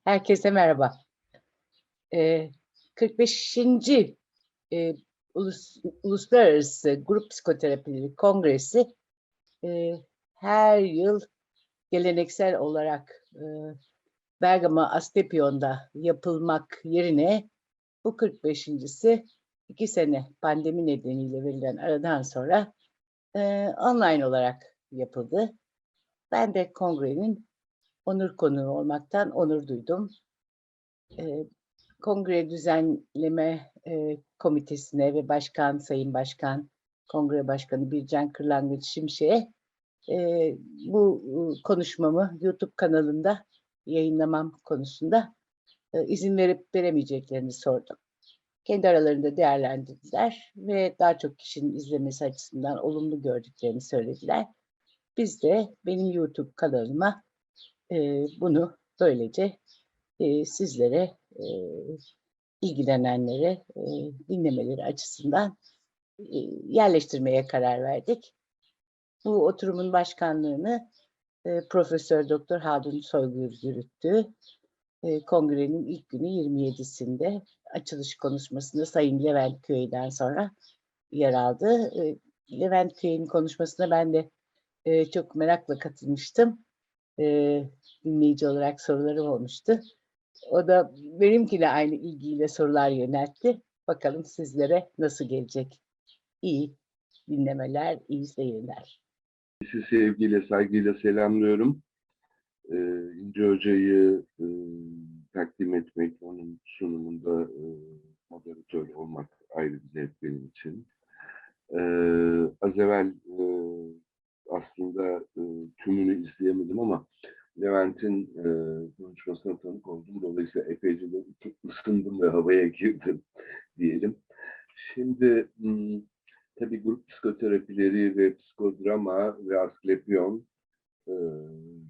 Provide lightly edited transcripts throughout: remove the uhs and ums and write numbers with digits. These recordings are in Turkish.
Herkese merhaba. 45. eee, Uluslararası Grup Psikoterapileri Kongresi, her yıl geleneksel olarak, Bergama Asclepion'da yapılmak yerine bu 45'incisi 2 sene pandemi nedeniyle verilen aradan sonra, online olarak yapıldı. Ben de kongrenin onur konuğu olmaktan onur duydum. Eee, Kongre Düzenleme, Komitesi'ne ve Sayın Başkan, Kongre Başkanı Bircan Kırlangıç Şimşek'e, eee, bu, konuşmamı YouTube kanalında yayınlamam konusunda, izin verip veremeyeceklerini sordum. Kendi aralarında değerlendirdiler ve daha çok kişinin izlemesi açısından olumlu gördüklerini söylediler. Biz de benim YouTube kanalıma, bunu böylece, sizlere, ilgilenenlere, dinlemeleri açısından, yerleştirmeye karar verdik. Bu oturumun başkanlığını, Profesör Doktor Haldun Soygür yürüttü. Kongrenin ilk günü 27'sinde açılış konuşmasında Sayın Levent Köy'den sonra yer aldı. Levent Köy'ün konuşmasına ben de, çok merakla katılmıştım. Dinleyici olarak sorularım olmuştu. O da benimkine aynı ilgiyle sorular yöneltti. Bakalım sizlere nasıl gelecek? İyi dinlemeler, iyi seyirler. Sizi sevgiyle, saygıyla selamlıyorum. İnce Hoca'yı takdim etmek, onun sunumunda moderatör olmak ayrı bir zevk benim için. Az evvel aslında tümünü izleyemedim ama Levent'in konuşmasına tanık oldum. Dolayısıyla epeyce de ısındım ve havaya girdim diyelim. Şimdi tabii grup psikoterapileri ve psikodrama ve Asklepion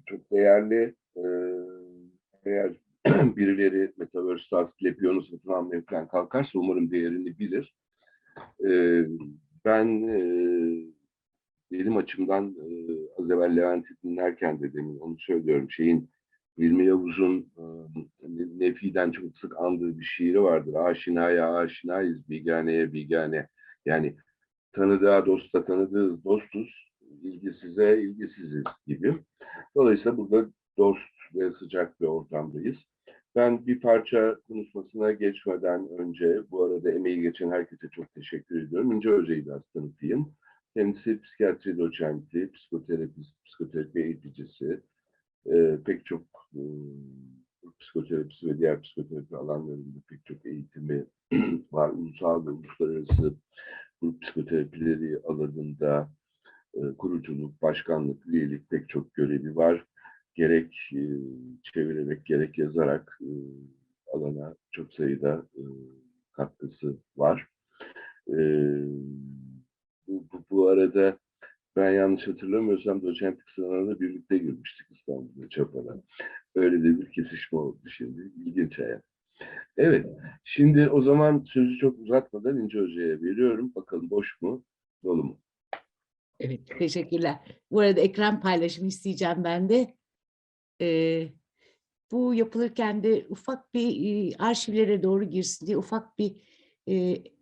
çok değerli. Eğer birileri Metaverse Asklepion'u satın almaya falan kalkarsa umarım değerini bilir. Ben benim açımdan az evvel Levent'i dinlerken de demin onu söylüyorum. Hilmi Yavuz'un Nefi'den çok sık andığı bir şiiri vardır. Aşinaya aşinayız, biganeye bigane. Yani tanıdığa dosta tanıdığız dostuz, ilgisize ilgisiziz gibi. Dolayısıyla burada dost ve sıcak bir ortamdayız. Ben bir parça konuşmasına geçmeden önce, bu arada emeği geçen herkese çok teşekkür ediyorum. İnce Hoca'yı biraz tanıtayım. Kendisi psikiyatri doçenti, psikoterapist, psikoterapi eğiticisi, pek çok psikoterapisi ve diğer psikoterapi alanlarında pek çok eğitimi var. Ulusal ve uluslararası grup psikoterapileri alanında kuruculuk, başkanlık, üyelik pek çok görevi var. Gerek çevirerek gerek yazarak alana çok sayıda katkısı var. Bu arada ben yanlış hatırlamıyorsam doçentlik sınavına birlikte girmiştik İstanbul'da Çapa'da. Öyle de bir kesişme oldu şimdi. İlginç hayat. Evet, şimdi o zaman sözü çok uzatmadan İnce Hoca'ya veriyorum. Bakalım boş mu, dolu mu? Evet, teşekkürler. Bu arada ekran paylaşımı isteyeceğim ben de. Bu yapılırken de ufak bir arşivlere doğru girsin diye ufak bir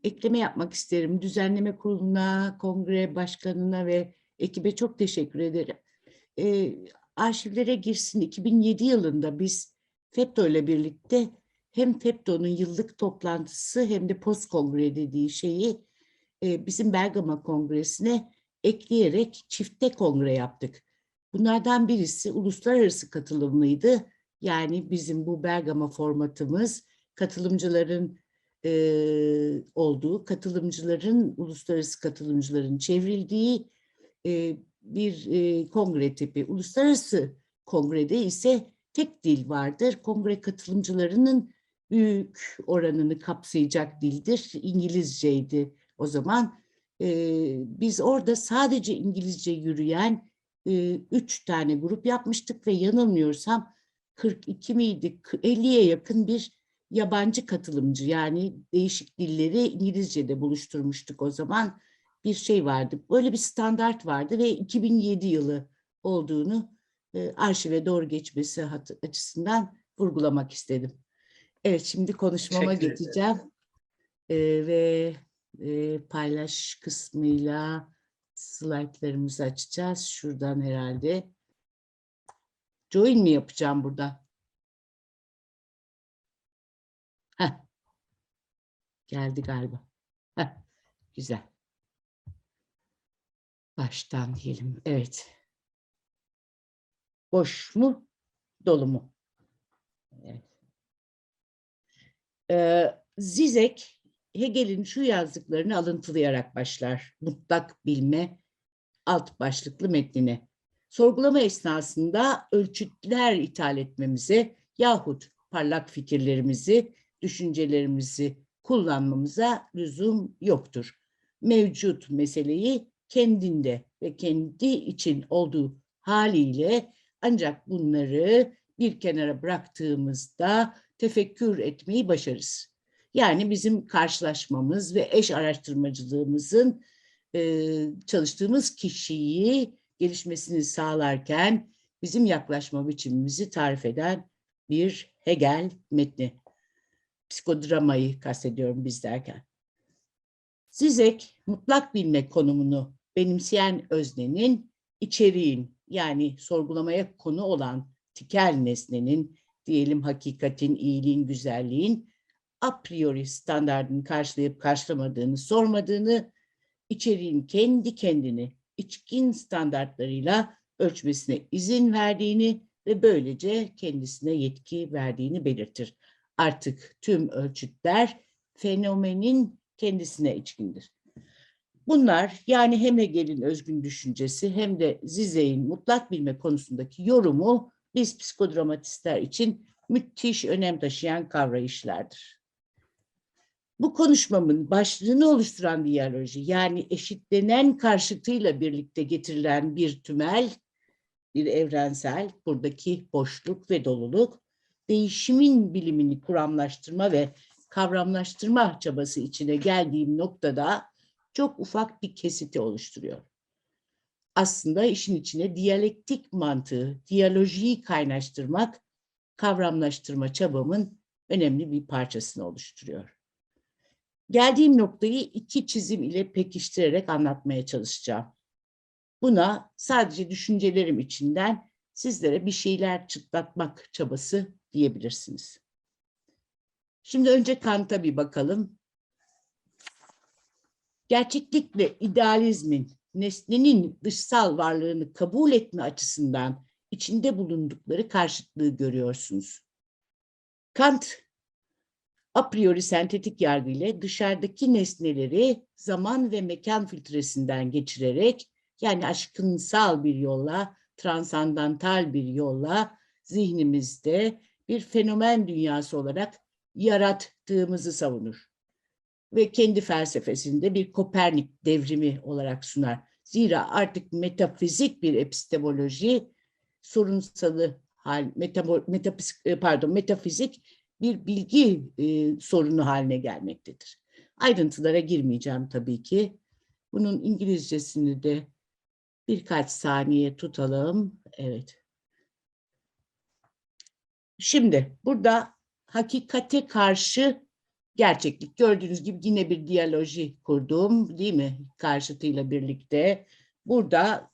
ekleme yapmak isterim. Düzenleme Kurulu'na, Kongre Başkanı'na ve ekibe çok teşekkür ederim. Arşivlere girsin. 2007 yılında biz FETÖ ile birlikte hem FETÖ'nün yıllık toplantısı hem de post kongre dediği şeyi bizim Bergama Kongresi'ne ekleyerek çifte kongre yaptık. Bunlardan birisi uluslararası katılımlıydı. Yani bizim bu Bergama formatımız katılımcıların olduğu, uluslararası katılımcıların çevrildiği bir kongre tipi. Uluslararası kongrede ise tek dil vardır. Kongre katılımcılarının büyük oranını kapsayacak dildir. İngilizceydi o zaman. Biz orada sadece İngilizce yürüyen 3 tane grup yapmıştık ve yanılmıyorsam 42 miydi, 50'ye yakın bir yabancı katılımcı, yani değişik dilleri İngilizce'de buluşturmuştuk o zaman. Bir şey vardı, böyle bir standart vardı ve 2007 yılı olduğunu arşive doğru geçmesi açısından vurgulamak istedim. Evet, şimdi konuşmama Teşekkür ederim. geçeceğim. Ve paylaş kısmıyla slaytlarımızı açacağız. Şuradan herhalde. Join mi yapacağım burada? Heh, geldi galiba. Heh, güzel. Baştan diyelim. Evet. Boş mu? Dolu mu? Evet. Zizek, Hegel'in şu yazdıklarını alıntılayarak başlar. Mutlak bilme alt başlıklı metnine. Sorgulama esnasında ölçütler ithal etmemize yahut parlak fikirlerimizi, düşüncelerimizi kullanmamıza lüzum yoktur. Mevcut meseleyi kendinde ve kendi için olduğu haliyle ancak bunları bir kenara bıraktığımızda tefekkür etmeyi başarırız. Yani bizim karşılaşmamız ve eş araştırmacılığımızın çalıştığımız kişiyi gelişmesini sağlarken bizim yaklaşma biçimimizi tarif eden bir Hegel metni. Psikodramayı kastediyorum biz derken. Zizek, mutlak bilme konumunu benimseyen öznenin içeriğin, yani sorgulamaya konu olan tikel nesnenin, diyelim hakikatin, iyiliğin, güzelliğin a priori standardını karşılayıp karşılamadığını sormadığını, içeriğin kendi kendini içkin standartlarıyla ölçmesine izin verdiğini ve böylece kendisine yetki verdiğini belirtir. Artık tüm ölçütler fenomenin kendisine içkindir. Bunlar, yani hem Hegel'in özgün düşüncesi hem de Zizek'in mutlak bilme konusundaki yorumu biz psikodramatistler için müthiş önem taşıyan kavrayışlardır. Bu konuşmamın başlığını oluşturan diyaloji, yani eşitlenen karşıtıyla birlikte getirilen bir tümel, bir evrensel, buradaki boşluk ve doluluk, değişimin bilimini kuramlaştırma ve kavramlaştırma çabası içine geldiğim noktada çok ufak bir kesiti oluşturuyor. Aslında işin içine diyalektik mantığı, diyalojiyi kaynaştırmak, kavramlaştırma çabamın önemli bir parçasını oluşturuyor. Geldiğim noktayı iki çizim ile pekiştirerek anlatmaya çalışacağım. Buna sadece düşüncelerim içinden sizlere bir şeyler çıtlatmak çabası diyebilirsiniz. Şimdi önce Kant'a bir bakalım. Gerçeklikle idealizmin, nesnenin dışsal varlığını kabul etme açısından içinde bulundukları karşıtlığı görüyorsunuz. Kant, a priori sentetik yargı ile dışarıdaki nesneleri zaman ve mekan filtresinden geçirerek, yani aşkınsal bir yolla, transandantal bir yolla zihnimizde bir fenomen dünyası olarak yarattığımızı savunur. Ve kendi felsefesinde bir Kopernik devrimi olarak sunar. Zira artık metafizik bir epistemoloji, sorunsalı metafizik bir bilgi sorunu haline gelmektedir. Ayrıntılara girmeyeceğim tabii ki. Bunun İngilizcesini de birkaç saniye tutalım. Evet. Şimdi burada hakikate karşı gerçeklik. Gördüğünüz gibi yine bir diyaloji kurdum, değil mi? Karşıtıyla birlikte. Burada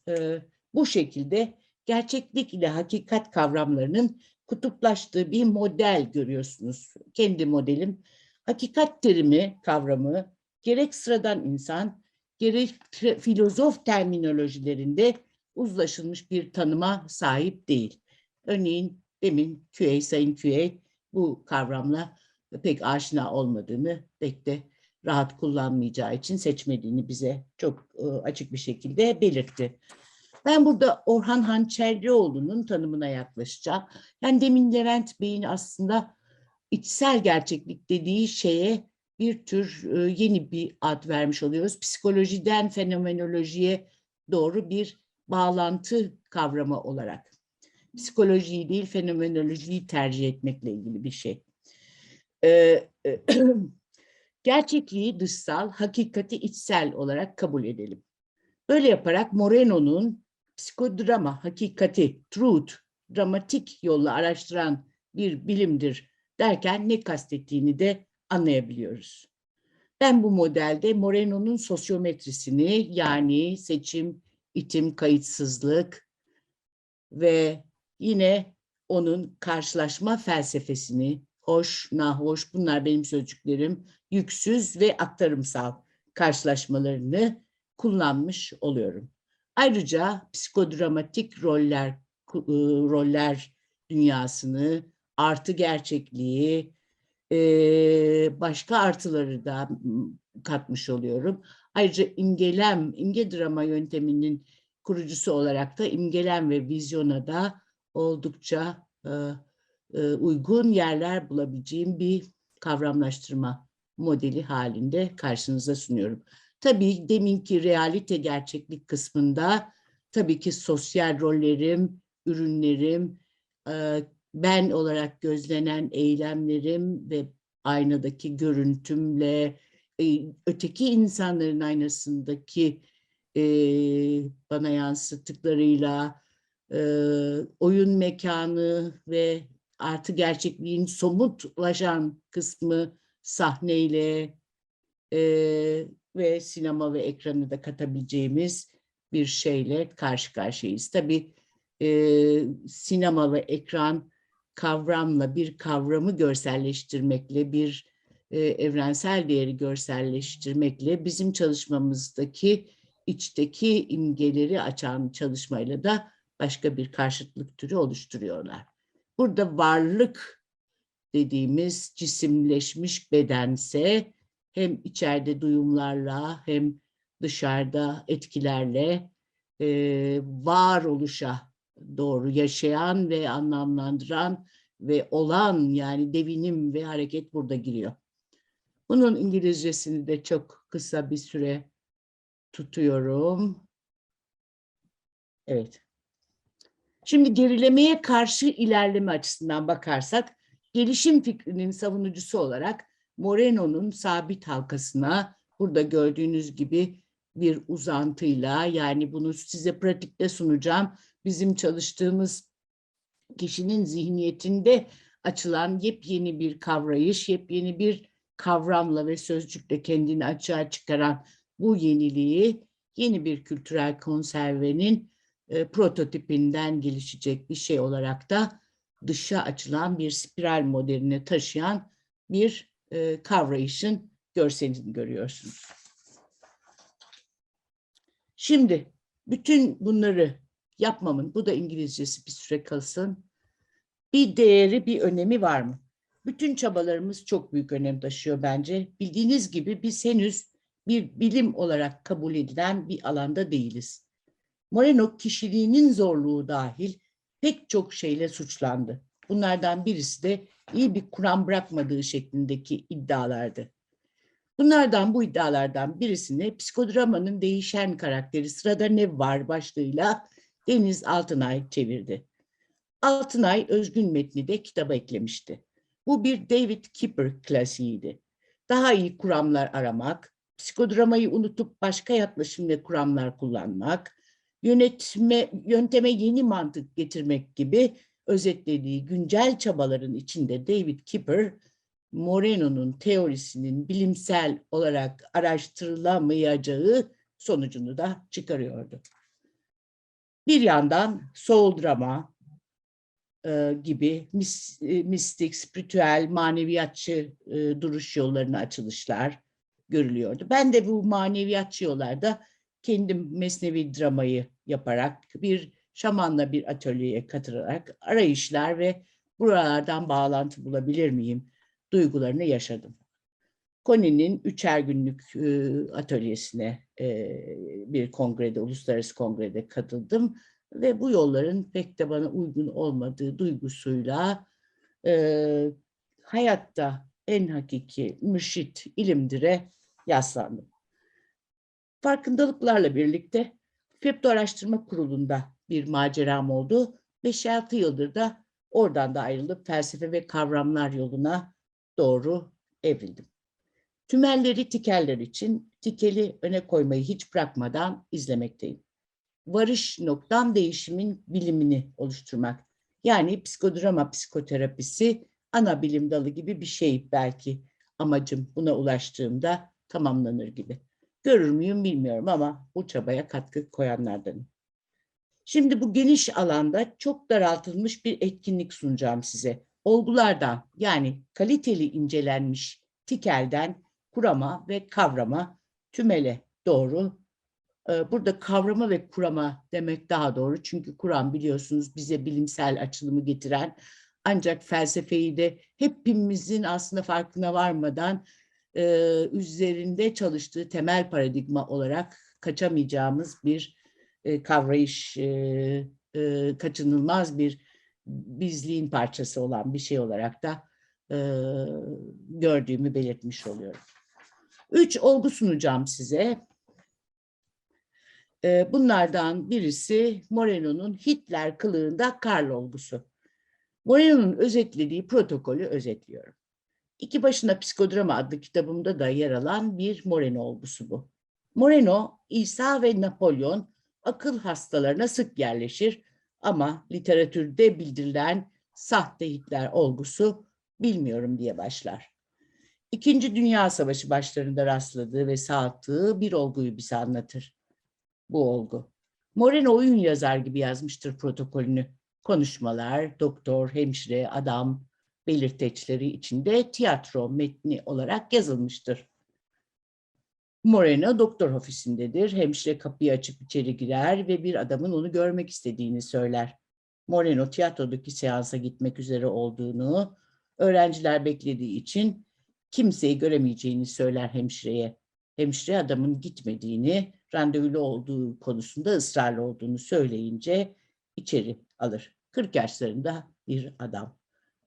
bu şekilde gerçeklik ile hakikat kavramlarının kutuplaştığı bir model görüyorsunuz. Kendi modelim. Hakikat terimi, kavramı gerek sıradan insan, gerek filozof terminolojilerinde uzlaşılmış bir tanıma sahip değil. Örneğin demin Sayın Küey bu kavramla pek aşina olmadığını, pek de rahat kullanmayacağı için seçmediğini bize çok açık bir şekilde belirtti. Ben burada Orhan Hançerlioğlu'nun tanımına yaklaşacağım. Yani demin Levent Bey'in aslında içsel gerçeklik dediği şeye bir tür yeni bir ad vermiş oluyoruz. Psikolojiden fenomenolojiye doğru bir bağlantı kavramı olarak. Psikolojiyi değil, fenomenolojiyi tercih etmekle ilgili bir şey. Gerçekliği dışsal, hakikati içsel olarak kabul edelim. Böyle yaparak Moreno'nun psikodrama, hakikati, truth, dramatik yolla araştıran bir bilimdir derken ne kastettiğini de anlayabiliyoruz. Ben bu modelde Moreno'nun sosyometrisini, yani seçim, itim, kayıtsızlık ve yine onun karşılaşma felsefesini, hoş, nahoş, bunlar benim sözcüklerim, yüksüz ve aktarımsal karşılaşmalarını kullanmış oluyorum. Ayrıca psikodramatik roller dünyasını, artı gerçekliği, başka artıları da katmış oluyorum. Ayrıca imge drama yönteminin kurucusu olarak da imgelem ve vizyona da oldukça uygun yerler bulabileceğim bir kavramlaştırma modeli halinde karşınıza sunuyorum. Tabii deminki realite gerçeklik kısmında tabii ki sosyal rollerim, ürünlerim, ben olarak gözlenen eylemlerim ve aynadaki görüntümle öteki insanların aynasındaki bana yansıttıklarıyla oyun mekanı ve artı gerçekliğin somutlaşan kısmı sahneyle ve sinema ve ekranı da katabileceğimiz bir şeyle karşı karşıyayız. Tabii sinema ve ekran kavramla bir kavramı görselleştirmekle, bir evrensel değeri görselleştirmekle bizim çalışmamızdaki içteki imgeleri açan çalışmayla da başka bir karşıtlık türü oluşturuyorlar. Burada varlık dediğimiz cisimleşmiş bedense hem içeride duyumlarla hem dışarıda etkilerle varoluşa doğru yaşayan ve anlamlandıran ve olan, yani devinim ve hareket burada giriyor. Bunun İngilizcesini de çok kısa bir süre tutuyorum. Evet. Şimdi gerilemeye karşı ilerleme açısından bakarsak, gelişim fikrinin savunucusu olarak Moreno'nun sabit halkasına burada gördüğünüz gibi bir uzantıyla, yani bunu size pratikte sunacağım, bizim çalıştığımız kişinin zihniyetinde açılan yepyeni bir kavrayış, yepyeni bir kavramla ve sözcükle kendini açığa çıkaran bu yeniliği yeni bir kültürel konservenin prototipinden gelişecek bir şey olarak da dışa açılan bir spiral modeline taşıyan bir kavrayışın görselini görüyorsunuz. Şimdi bütün bunları yapmamın, bu da İngilizcesi bir süre kalsın, bir değeri, bir önemi var mı? Bütün çabalarımız çok büyük önem taşıyor bence. Bildiğiniz gibi biz henüz bir bilim olarak kabul edilen bir alanda değiliz. Moreno kişiliğinin zorluğu dahil pek çok şeyle suçlandı. Bunlardan birisi de iyi bir kuram bırakmadığı şeklindeki iddialardı. Bu iddialardan birisini psikodramanın değişen karakteri sırada ne var başlığıyla Deniz Altınay çevirdi. Altınay özgün metni de kitaba eklemişti. Bu bir David Kipper klasiğiydi. Daha iyi kuramlar aramak, psikodramayı unutup başka yaklaşım ve kuramlar kullanmak, yönteme yeni mantık getirmek gibi özetlediği güncel çabaların içinde David Kipper, Moreno'nun teorisinin bilimsel olarak araştırılamayacağı sonucunu da çıkarıyordu. Bir yandan soul drama gibi mistik, spiritüel, maneviyatçı duruş yollarına açılışlar görülüyordu. Ben de bu maneviyatçı yollarda kendim mesnevi dramayı yaparak, bir şamanla bir atölyeye katılarak arayışlar ve buralardan bağlantı bulabilir miyim duygularını yaşadım. Koni'nin 3'er günlük atölyesine bir kongrede, uluslararası kongrede katıldım ve bu yolların pek de bana uygun olmadığı duygusuyla hayatta en hakiki mürşit ilimdir'e yaslandım. Farkındalıklarla birlikte FEPTO Araştırma Kurulu'nda bir maceram oldu. 5-6 yıldır da oradan da ayrılıp felsefe ve kavramlar yoluna doğru evrildim. Tümelleri tikerler için tikeli öne koymayı hiç bırakmadan izlemekteyim. Varış noktam değişimin bilimini oluşturmak. Yani psikodrama psikoterapisi ana bilim dalı gibi bir şey belki. Amacım buna ulaştığımda tamamlanır gibi. Görür müyüm bilmiyorum ama bu çabaya katkı koyanlardanım. Şimdi bu geniş alanda çok daraltılmış bir etkinlik sunacağım size. Olgulardan, yani kaliteli incelenmiş tikelden kurama ve kavrama, tümele doğru. Burada kavrama ve kurama demek daha doğru. Çünkü kuram biliyorsunuz bize bilimsel açılımı getiren, ancak felsefeyi de hepimizin aslında farkına varmadan üzerinde çalıştığı temel paradigma olarak kaçamayacağımız bir kavrayış, kaçınılmaz bir bizliğin parçası olan bir şey olarak da gördüğümü belirtmiş oluyorum. 3 olgu sunacağım size. Bunlardan birisi Moreno'nun Hitler kılığında Karl olgusu. Moreno'nun özetlediği protokolü özetliyorum. İki Başına Psikodrama adlı kitabımda da yer alan bir Moreno olgusu bu. Moreno, İsa ve Napolyon akıl hastalarına sık yerleşir ama literatürde bildirilen sahte Hitler olgusu bilmiyorum diye başlar. İkinci Dünya Savaşı başlarında rastladığı ve sağlattığı bir olguyu bize anlatır. Bu olgu. Moreno oyun yazar gibi yazmıştır protokolünü. Konuşmalar, doktor, hemşire, adam belirteçleri içinde tiyatro metni olarak yazılmıştır. Moreno doktor ofisindedir. Hemşire kapıyı açıp içeri girer ve bir adamın onu görmek istediğini söyler. Moreno tiyatrodaki seansa gitmek üzere olduğunu, öğrenciler beklediği için kimseyi göremeyeceğini söyler hemşireye. Hemşire adamın gitmediğini, randevulu olduğu konusunda ısrarlı olduğunu söyleyince içeri alır. 40 yaşlarında bir adam.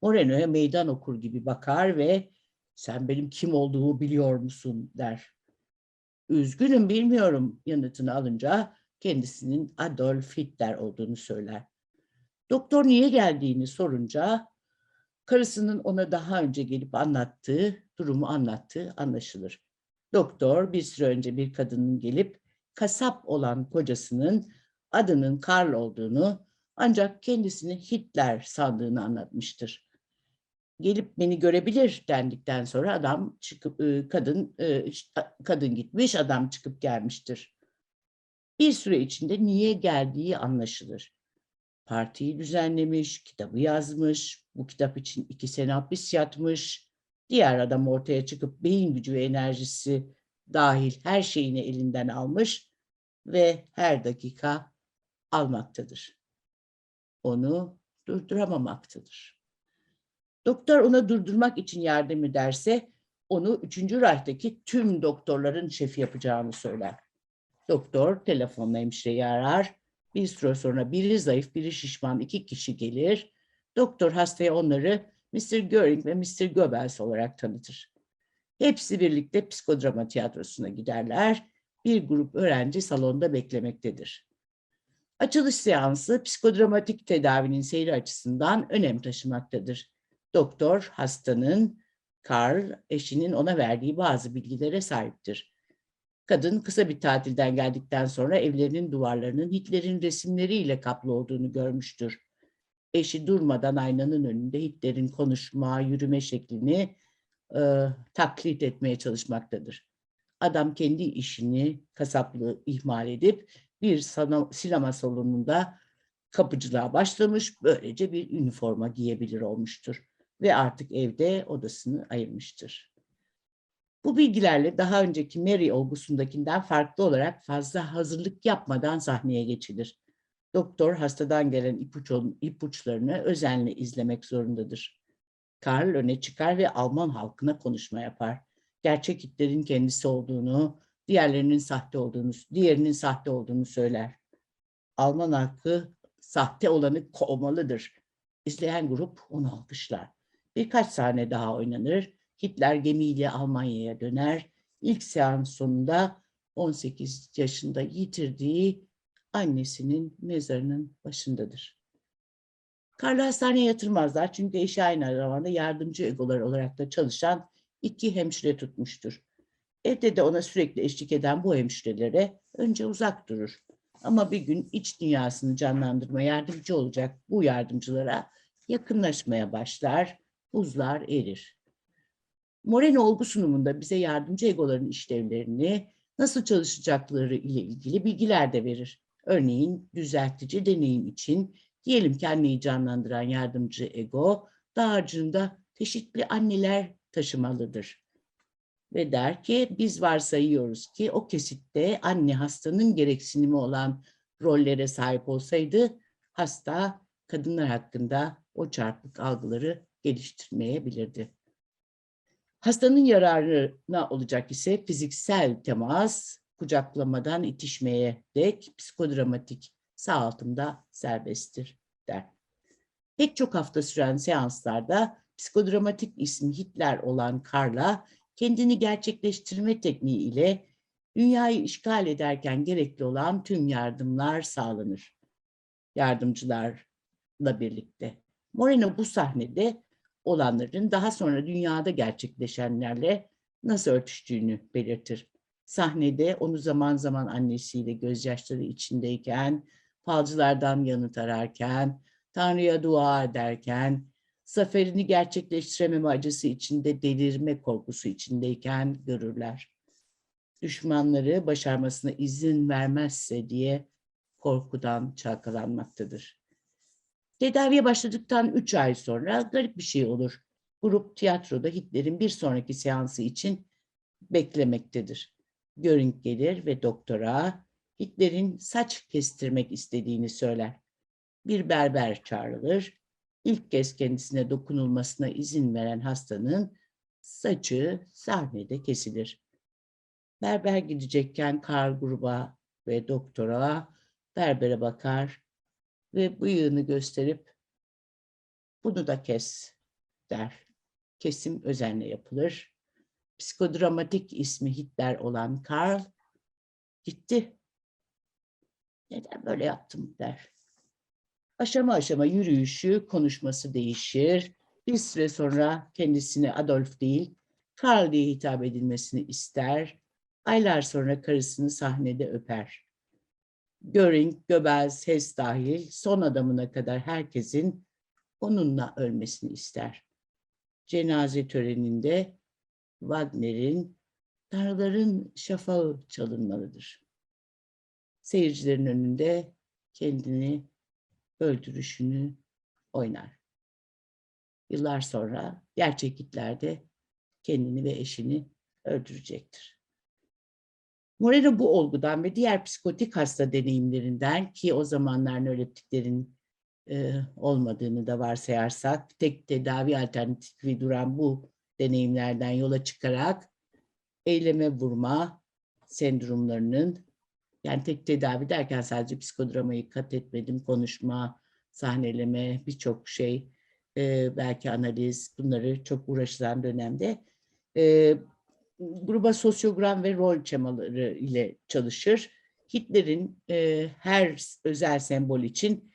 Moreno'ya meydan okur gibi bakar ve "Sen benim kim olduğumu biliyor musun?" der. "Üzgünüm, bilmiyorum" yanıtını alınca kendisinin Adolf Hitler olduğunu söyler. Doktor niye geldiğini sorunca karısının ona daha önce gelip durumu anlattığı anlaşılır. Doktor bir süre önce bir kadının gelip kasap olan kocasının adının Karl olduğunu, ancak kendisini Hitler sandığını anlatmıştır. "Gelip beni görebilir" dendikten sonra adam çıkıp kadın gitmiş, adam çıkıp gelmiştir. Bir süre içinde niye geldiği anlaşılır. Partiyi düzenlemiş, kitabı yazmış, bu kitap için 2 sene hapis yatmış. Diğer adam ortaya çıkıp beyin gücü ve enerjisi dahil her şeyini elinden almış ve her dakika almaktadır. Onu durduramamaktadır. Doktor ona durdurmak için yardım ederse onu 3. Reich'taki tüm doktorların şefi yapacağını söyler. Doktor telefonla hemşireyi arar. Bir süre sonra biri zayıf, biri şişman 2 kişi gelir. Doktor hastaya onları Mr. Göring ve Mr. Goebbels olarak tanıtır. Hepsi birlikte psikodrama tiyatrosuna giderler. Bir grup öğrenci salonda beklemektedir. Açılış seansı psikodramatik tedavinin seyri açısından önem taşımaktadır. Doktor hastanın, Karl, eşinin ona verdiği bazı bilgilere sahiptir. Kadın kısa bir tatilden geldikten sonra evlerinin duvarlarının Hitler'in resimleriyle kaplı olduğunu görmüştür. Eşi durmadan aynanın önünde Hitler'in konuşma, yürüme şeklini taklit etmeye çalışmaktadır. Adam kendi işini, kasaplığı ihmal edip bir sinema salonunda kapıcılığa başlamış, böylece bir üniforma giyebilir olmuştur ve artık evde odasını ayırmıştır. Bu bilgilerle daha önceki Mary olgusundakinden farklı olarak fazla hazırlık yapmadan sahneye geçilir. Doktor hastadan gelen ipuçlarını özenle izlemek zorundadır. Karl öne çıkar ve Alman halkına konuşma yapar. Gerçek Hitler'in kendisi olduğunu, diğerinin sahte olduğunu söyler. Alman halkı sahte olanı kovmalıdır. İzleyen grup onu alkışlar. Birkaç sahne daha oynanır. Hitler gemiyle Almanya'ya döner. İlk seans sonunda 18 yaşında yitirdiği annesinin mezarının başındadır. Karl'ı hastaneye yatırmazlar çünkü eşi aynı zamanda yardımcı egolar olarak da çalışan 2 hemşire tutmuştur. Evde de ona sürekli eşlik eden bu hemşirelere önce uzak durur. Ama bir gün iç dünyasını canlandırma yardımcı olacak bu yardımcılara yakınlaşmaya başlar, buzlar erir. Moreno olgu sunumunda bize yardımcı egoların işlevlerini, nasıl çalışacakları ile ilgili bilgiler de verir. Örneğin düzeltici deneyim için diyelim ki anneyi canlandıran yardımcı ego dağarcığında çeşitli anneler taşımalıdır. Ve der ki biz varsayıyoruz ki o kesitte anne hastanın gereksinimi olan rollere sahip olsaydı hasta kadınlar hakkında o çarpık algıları geliştirmeyebilirdi. Hastanın yararına olacak ise fiziksel temas, kucaklamadan itişmeye dek psikodramatik sağaltımda serbesttir der. Pek çok hafta süren seanslarda psikodramatik ismi Hitler olan Karl'a kendini gerçekleştirme tekniği ile dünyayı işgal ederken gerekli olan tüm yardımlar sağlanır. Yardımcılarla birlikte. Moreno bu sahnede olanların daha sonra dünyada gerçekleşenlerle nasıl örtüştüğünü belirtir. Sahnede onu zaman zaman annesiyle gözyaşları içindeyken, falcılardan yanıt ararken, Tanrı'ya dua ederken, zaferini gerçekleştirememe acısı içinde delirme korkusu içindeyken görürler. Düşmanları başarmasına izin vermezse diye korkudan çalkalanmaktadır. Tedaviye başladıktan 3 ay sonra garip bir şey olur. Grup tiyatroda Hitler'in bir sonraki seansı için beklemektedir. Göring gelir ve doktora Hitler'in saç kestirmek istediğini söyler. Bir berber çağrılır. İlk kez kendisine dokunulmasına izin veren hastanın saçı sahnede kesilir. Berber gidecekken Karl gruba ve doktora berbere bakar ve bıyığını gösterip bunu da kes der. Kesim özenle yapılır. Psikodramatik ismi Hitler olan Karl gitti. Neden böyle yaptım der. Aşama aşama yürüyüşü, konuşması değişir. Bir süre sonra kendisine Adolf değil, Karl diye hitap edilmesini ister. Aylar sonra karısını sahnede öper. Göring, Goebbels, Hess dahil son adamına kadar herkesin onunla ölmesini ister. Cenaze töreninde Wagner'in Tanrıların Şafağı çalınmalıdır. Seyircilerin önünde kendini öldürüşünü oynar. Yıllar sonra gerçek Hitler de kendini ve eşini öldürecektir. Moreno bu olgudan ve diğer psikotik hasta deneyimlerinden ki o zamanlar nöroleptiklerin olmadığını da varsayarsak tek tedavi alternatifi duran bu deneyimlerden yola çıkarak eyleme vurma sendromlarının yani tek tedavi derken sadece psikodramayı kat etmedim, konuşma, sahneleme birçok şey belki analiz bunları çok uğraşılan dönemde gruba sosyogram ve rol şemaları ile çalışır. Hitler'in her özel sembol için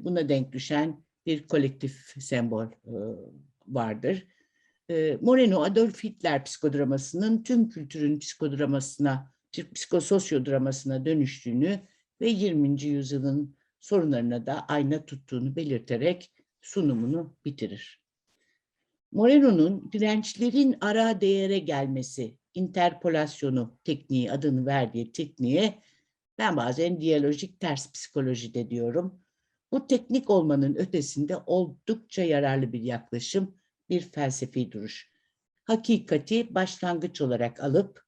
buna denk düşen bir kolektif sembol vardır. Moreno, Adolf Hitler psikodramasının tüm kültürün psikodramasına, psikososyodramasına dönüştüğünü ve 20. yüzyılın sorunlarına da ayna tuttuğunu belirterek sunumunu bitirir. Moreno'nun dirençlerin ara değere gelmesi, interpolasyonu tekniği adını verdiği tekniğe ben bazen diyalojik ters psikoloji de diyorum. Bu teknik olmanın ötesinde oldukça yararlı bir yaklaşım, bir felsefi duruş. Hakikati başlangıç olarak alıp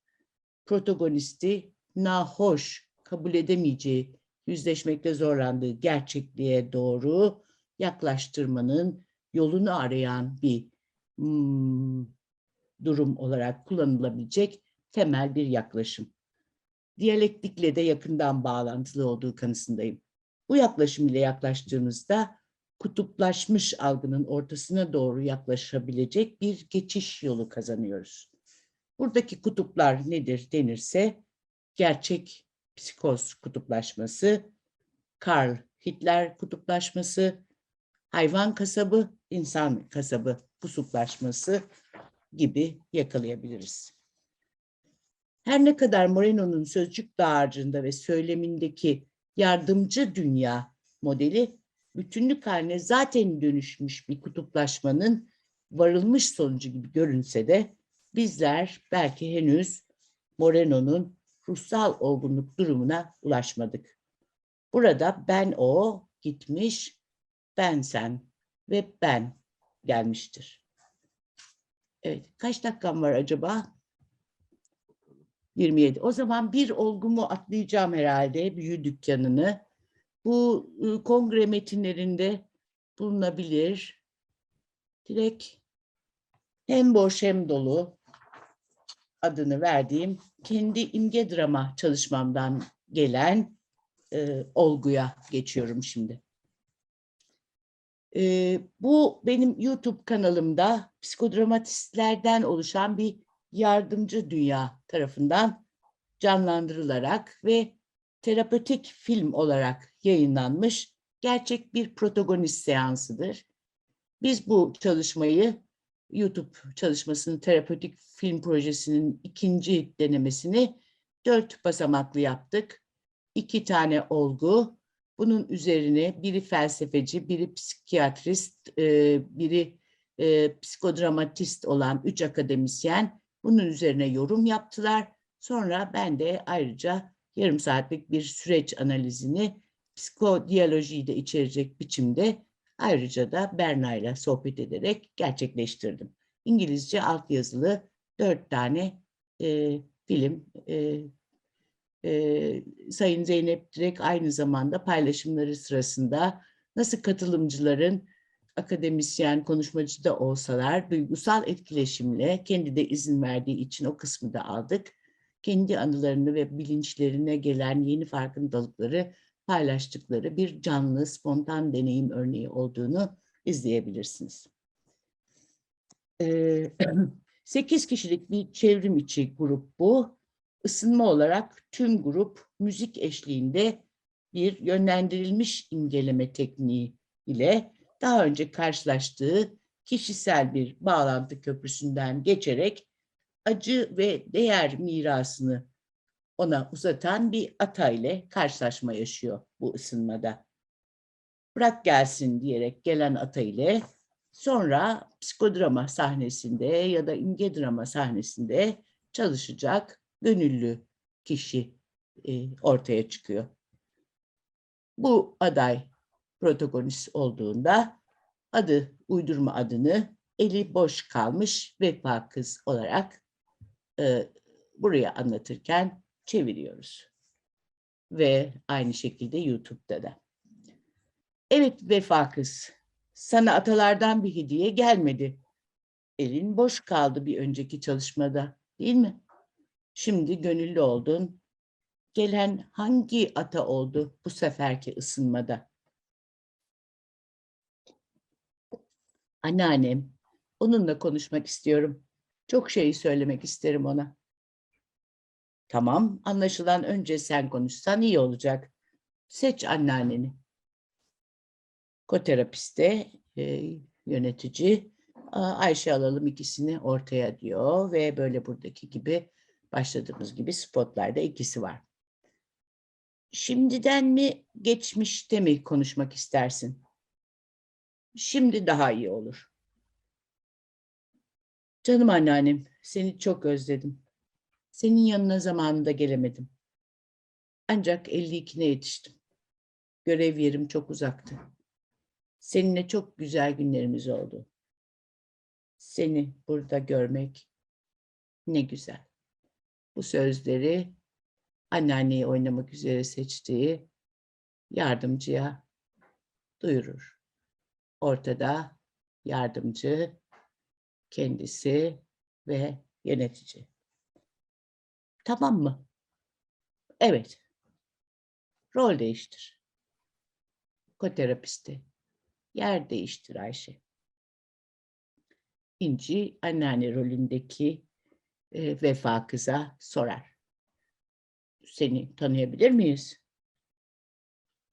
protagonisti nahoş, kabul edemeyeceği, yüzleşmekte zorlandığı gerçekliğe doğru yaklaştırmanın yolunu arayan bir durum olarak kullanılabilecek temel bir yaklaşım. Diyalektikle de yakından bağlantılı olduğu kanısındayım. Bu yaklaşım ile yaklaştığımızda kutuplaşmış algının ortasına doğru yaklaşabilecek bir geçiş yolu kazanıyoruz. Buradaki kutuplar nedir denirse gerçek psikoz kutuplaşması, Karl Hitler kutuplaşması, hayvan kasabı, insan kasabı kutuplaşması gibi yakalayabiliriz. Her ne kadar Moreno'nun sözcük dağarcığında ve söylemindeki yardımcı dünya modeli bütünlük haline zaten dönüşmüş bir kutuplaşmanın varılmış sonucu gibi görünse de bizler belki henüz Moreno'nun ruhsal olgunluk durumuna ulaşmadık. Burada ben o gitmiş, ben sen ve ben gelmiştir. Evet, kaç dakikam var acaba? 27. O zaman bir olgumu atlayacağım herhalde, Büyü Dükkanı'nı. Bu kongre metinlerinde bulunabilir. Direkt hem boş hem dolu adını verdiğim kendi imge drama çalışmamdan gelen olguya geçiyorum şimdi. Bu benim YouTube kanalımda psikodramatistlerden oluşan bir yardımcı dünya tarafından canlandırılarak ve terapötik film olarak yayınlanmış gerçek bir protagonist seansıdır. Biz bu çalışmayı, YouTube çalışmasını, terapötik film projesinin ikinci denemesini 4 basamaklı yaptık. 2 tane olgu. Bunun üzerine biri felsefeci, biri psikiyatrist, biri psikodramatist olan 3 akademisyen bunun üzerine yorum yaptılar. Sonra ben de ayrıca yarım saatlik bir süreç analizini psikodiyalojiyi de içerecek biçimde ayrıca da Berna ile sohbet ederek gerçekleştirdim. İngilizce altyazılı 4 tane film. Sayın Zeynep Direk aynı zamanda paylaşımları sırasında nasıl katılımcıların akademisyen, konuşmacı da olsalar duygusal etkileşimle kendi de izin verdiği için o kısmı da aldık. Kendi anılarını ve bilinçlerine gelen yeni farkındalıkları paylaştıkları bir canlı, spontan deneyim örneği olduğunu izleyebilirsiniz. 8 kişilik bir çevrim içi grup bu. Isınma olarak tüm grup müzik eşliğinde bir yönlendirilmiş imgeleme tekniği ile daha önce karşılaştığı kişisel bir bağlantı köprüsünden geçerek acı ve değer mirasını ona uzatan bir ata ile karşılaşma yaşıyor bu ısınmada. Bırak gelsin diyerek gelen ata ile sonra psikodrama sahnesinde ya da imge drama sahnesinde çalışacak gönüllü kişi ortaya çıkıyor. Bu aday protagonist olduğunda uydurma adını eli boş kalmış Vefa Kız olarak buraya anlatırken çeviriyoruz. Ve aynı şekilde YouTube'da da. Evet Vefa Kız, sana atalardan bir hediye gelmedi. Elin boş kaldı bir önceki çalışmada, değil mi? Şimdi gönüllü oldun. Gelen hangi ata oldu bu seferki ısınmada? Anneannem. Onunla konuşmak istiyorum. Çok şey söylemek isterim ona. Tamam, anlaşılan önce sen konuşsan iyi olacak. Seç anneanneni. Koterapiste, yönetici, Ayşe alalım ikisini ortaya diyor ve böyle buradaki gibi başladığımız gibi spotlarda ikisi var. Şimdiden mi geçmişte mi konuşmak istersin? Şimdi daha iyi olur. Canım anneannem, seni çok özledim. Senin yanına zamanında gelemedim. Ancak 52'ne yetiştim. Görev yerim çok uzaktı. Seninle çok güzel günlerimiz oldu. Seni burada görmek ne güzel. Bu sözleri anneanneyi oynamak üzere seçtiği yardımcıya duyurur. Ortada yardımcı, kendisi ve yönetici. Tamam mı? Evet. Rol değiştir. Psikoterapisti. Yer değiştir Ayşe. İnci anneanne rolündeki Vefa Kız'a sorar. Seni tanıyabilir miyiz?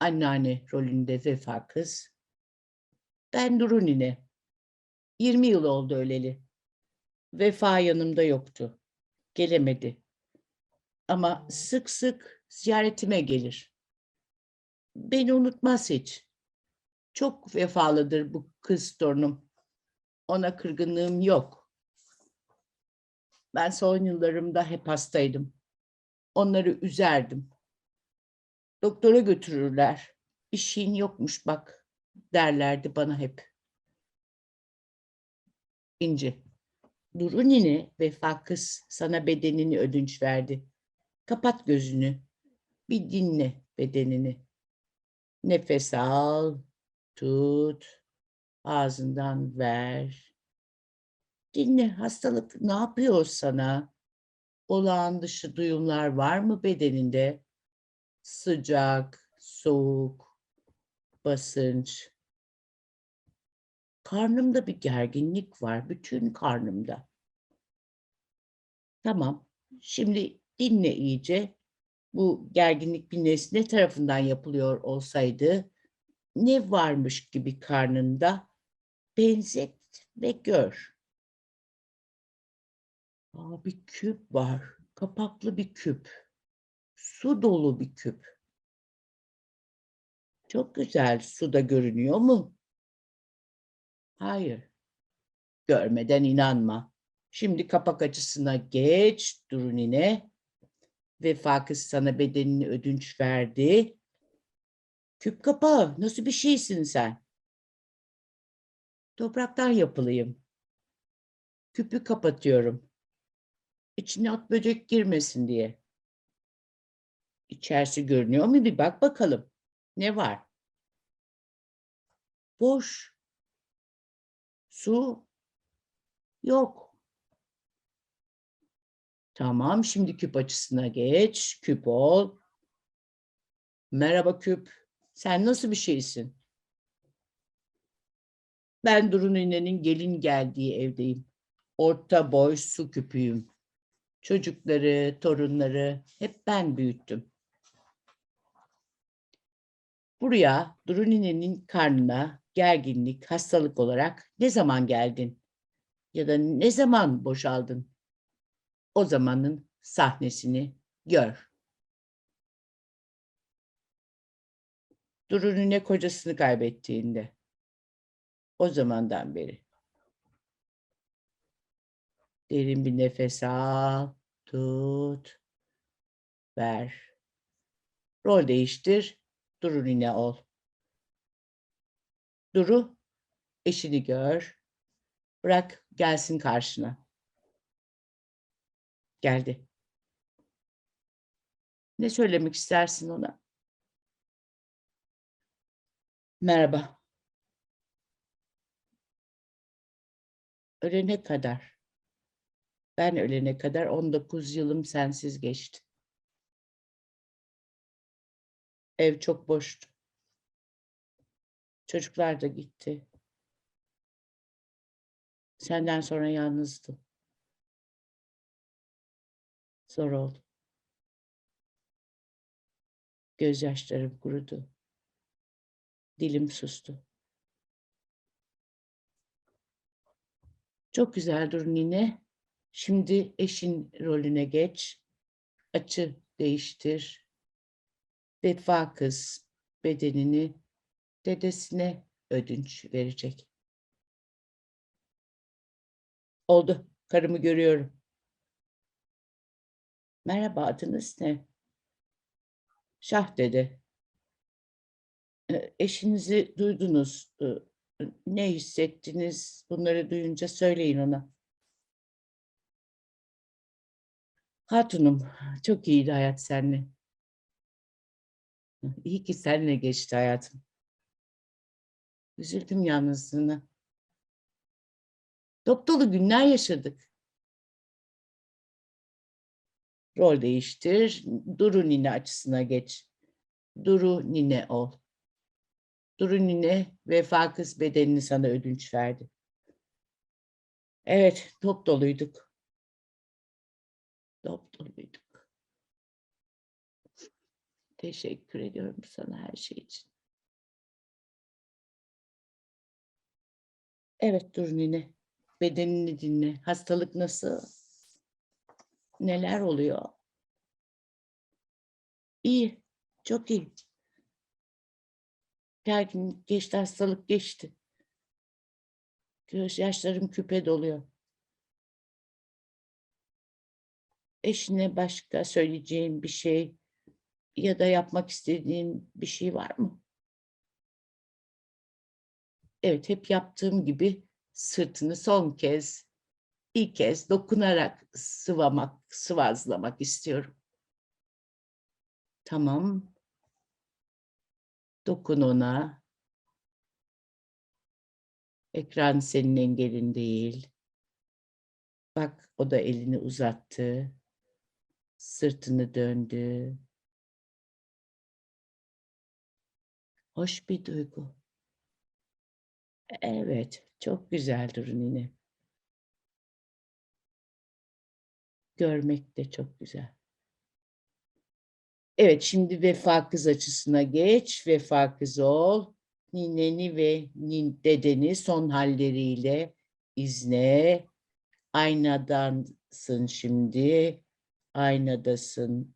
Anneanne rolünde Vefa Kız. Ben Duru nine. 20 yıl oldu öleli. Vefa yanımda yoktu. Gelemedi. Ama sık sık ziyaretime gelir. Beni unutmaz hiç. Çok vefalıdır bu kız torunum. Ona kırgınlığım yok. Ben son yıllarımda hep hastaydım. Onları üzerdim. Doktora götürürler. Bir şeyin yokmuş bak derlerdi bana hep. İnci, Duru nine vefa kız sana bedenini ödünç verdi. Kapat gözünü, bir dinle bedenini. Nefes al, tut, ağzından ver. Dinle, hastalık ne yapıyor sana? Olağan dışı duyumlar var mı bedeninde? Sıcak, soğuk, basınç. Karnımda bir gerginlik var, bütün karnımda. Tamam, şimdi dinle iyice. Bu gerginlik bir nesne tarafından yapılıyor olsaydı, ne varmış gibi karnında benzet ve gör. Bir küp var, kapaklı bir küp, su dolu bir küp. Çok güzel, suda görünüyor mu? Hayır, görmeden inanma. Şimdi kapak açısına geç, Duru nine. Vefa kız sana bedenini ödünç verdi. Küp kapağı, nasıl bir şeysin sen? Topraktan yapılıyım. Küpü kapatıyorum. İçine at böcek girmesin diye. İçerisi görünüyor mu? Bir bak bakalım. Ne var? Boş. Su yok. Tamam, şimdi küp açısına geç. Küp ol. Merhaba küp. Sen nasıl bir şeysin? Ben Duru ninenin gelin geldiği evdeyim. Orta boy su küpüyüm. Çocukları, torunları hep ben büyüttüm. Buraya Duru ninenin karnına gerginlik, hastalık olarak ne zaman geldin? Ya da ne zaman boşaldın? O zamanın sahnesini gör. Duru nine kocasını kaybettiğinde. O zamandan beri. Derin bir nefes al, tut, ver. Rol değiştir, Duru nine ol. Duru, eşini gör. Bırak gelsin karşına. Geldi. Ne söylemek istersin ona? Merhaba. Ölene kadar. Ben ölene kadar 19 yılım sensiz geçti. Ev çok boştu. Çocuklar da gitti. Senden sonra yalnızdım. Zor oldu. Gözyaşlarım kurudu. Dilim sustu. Çok güzel Duru nine. Şimdi eşin rolüne geç. Açı değiştir. Vefa kız bedenini dedesine ödünç verecek. Oldu. Karımı görüyorum. Merhaba, adınız ne? Şah dede. Eşinizi duydunuz. Ne hissettiniz? Bunları duyunca söyleyin ona. Hatunum, çok iyiydi hayat seninle. İyi ki seninle geçti hayatım. Üzüldüm yalnızlığına. Dop dolu günler yaşadık. Rol değiştir. Duru nine açısına geç. Duru nine ol. Duru nine vefa kız bedenini sana ödünç verdi. Evet, dop doluyduk. Dop doluyduk. Teşekkür ediyorum sana her şey için. Evet Duru nine. Bedenini dinle. Hastalık nasıl? Neler oluyor? İyi, çok iyi. Gerginlik geçti, hastalık geçti. Gözyaşlarım küpe doluyor. Eşine başka söyleyeceğin bir şey ya da yapmak istediğin bir şey var mı? Evet, hep yaptığım gibi sırtını son kez, ilk kez dokunarak sıvazlamak istiyorum. Tamam, dokun ona. Ekran senin engelin değil. Bak, o da elini uzattı. Sırtını döndü. Hoş bir duygu. Evet, çok güzel durun yine. Görmek de çok güzel. Evet, şimdi vefa kız açısına geç. Vefa kız ol. Nineni ve dedeni son halleriyle izle. Aynadansın şimdi. Aynadasın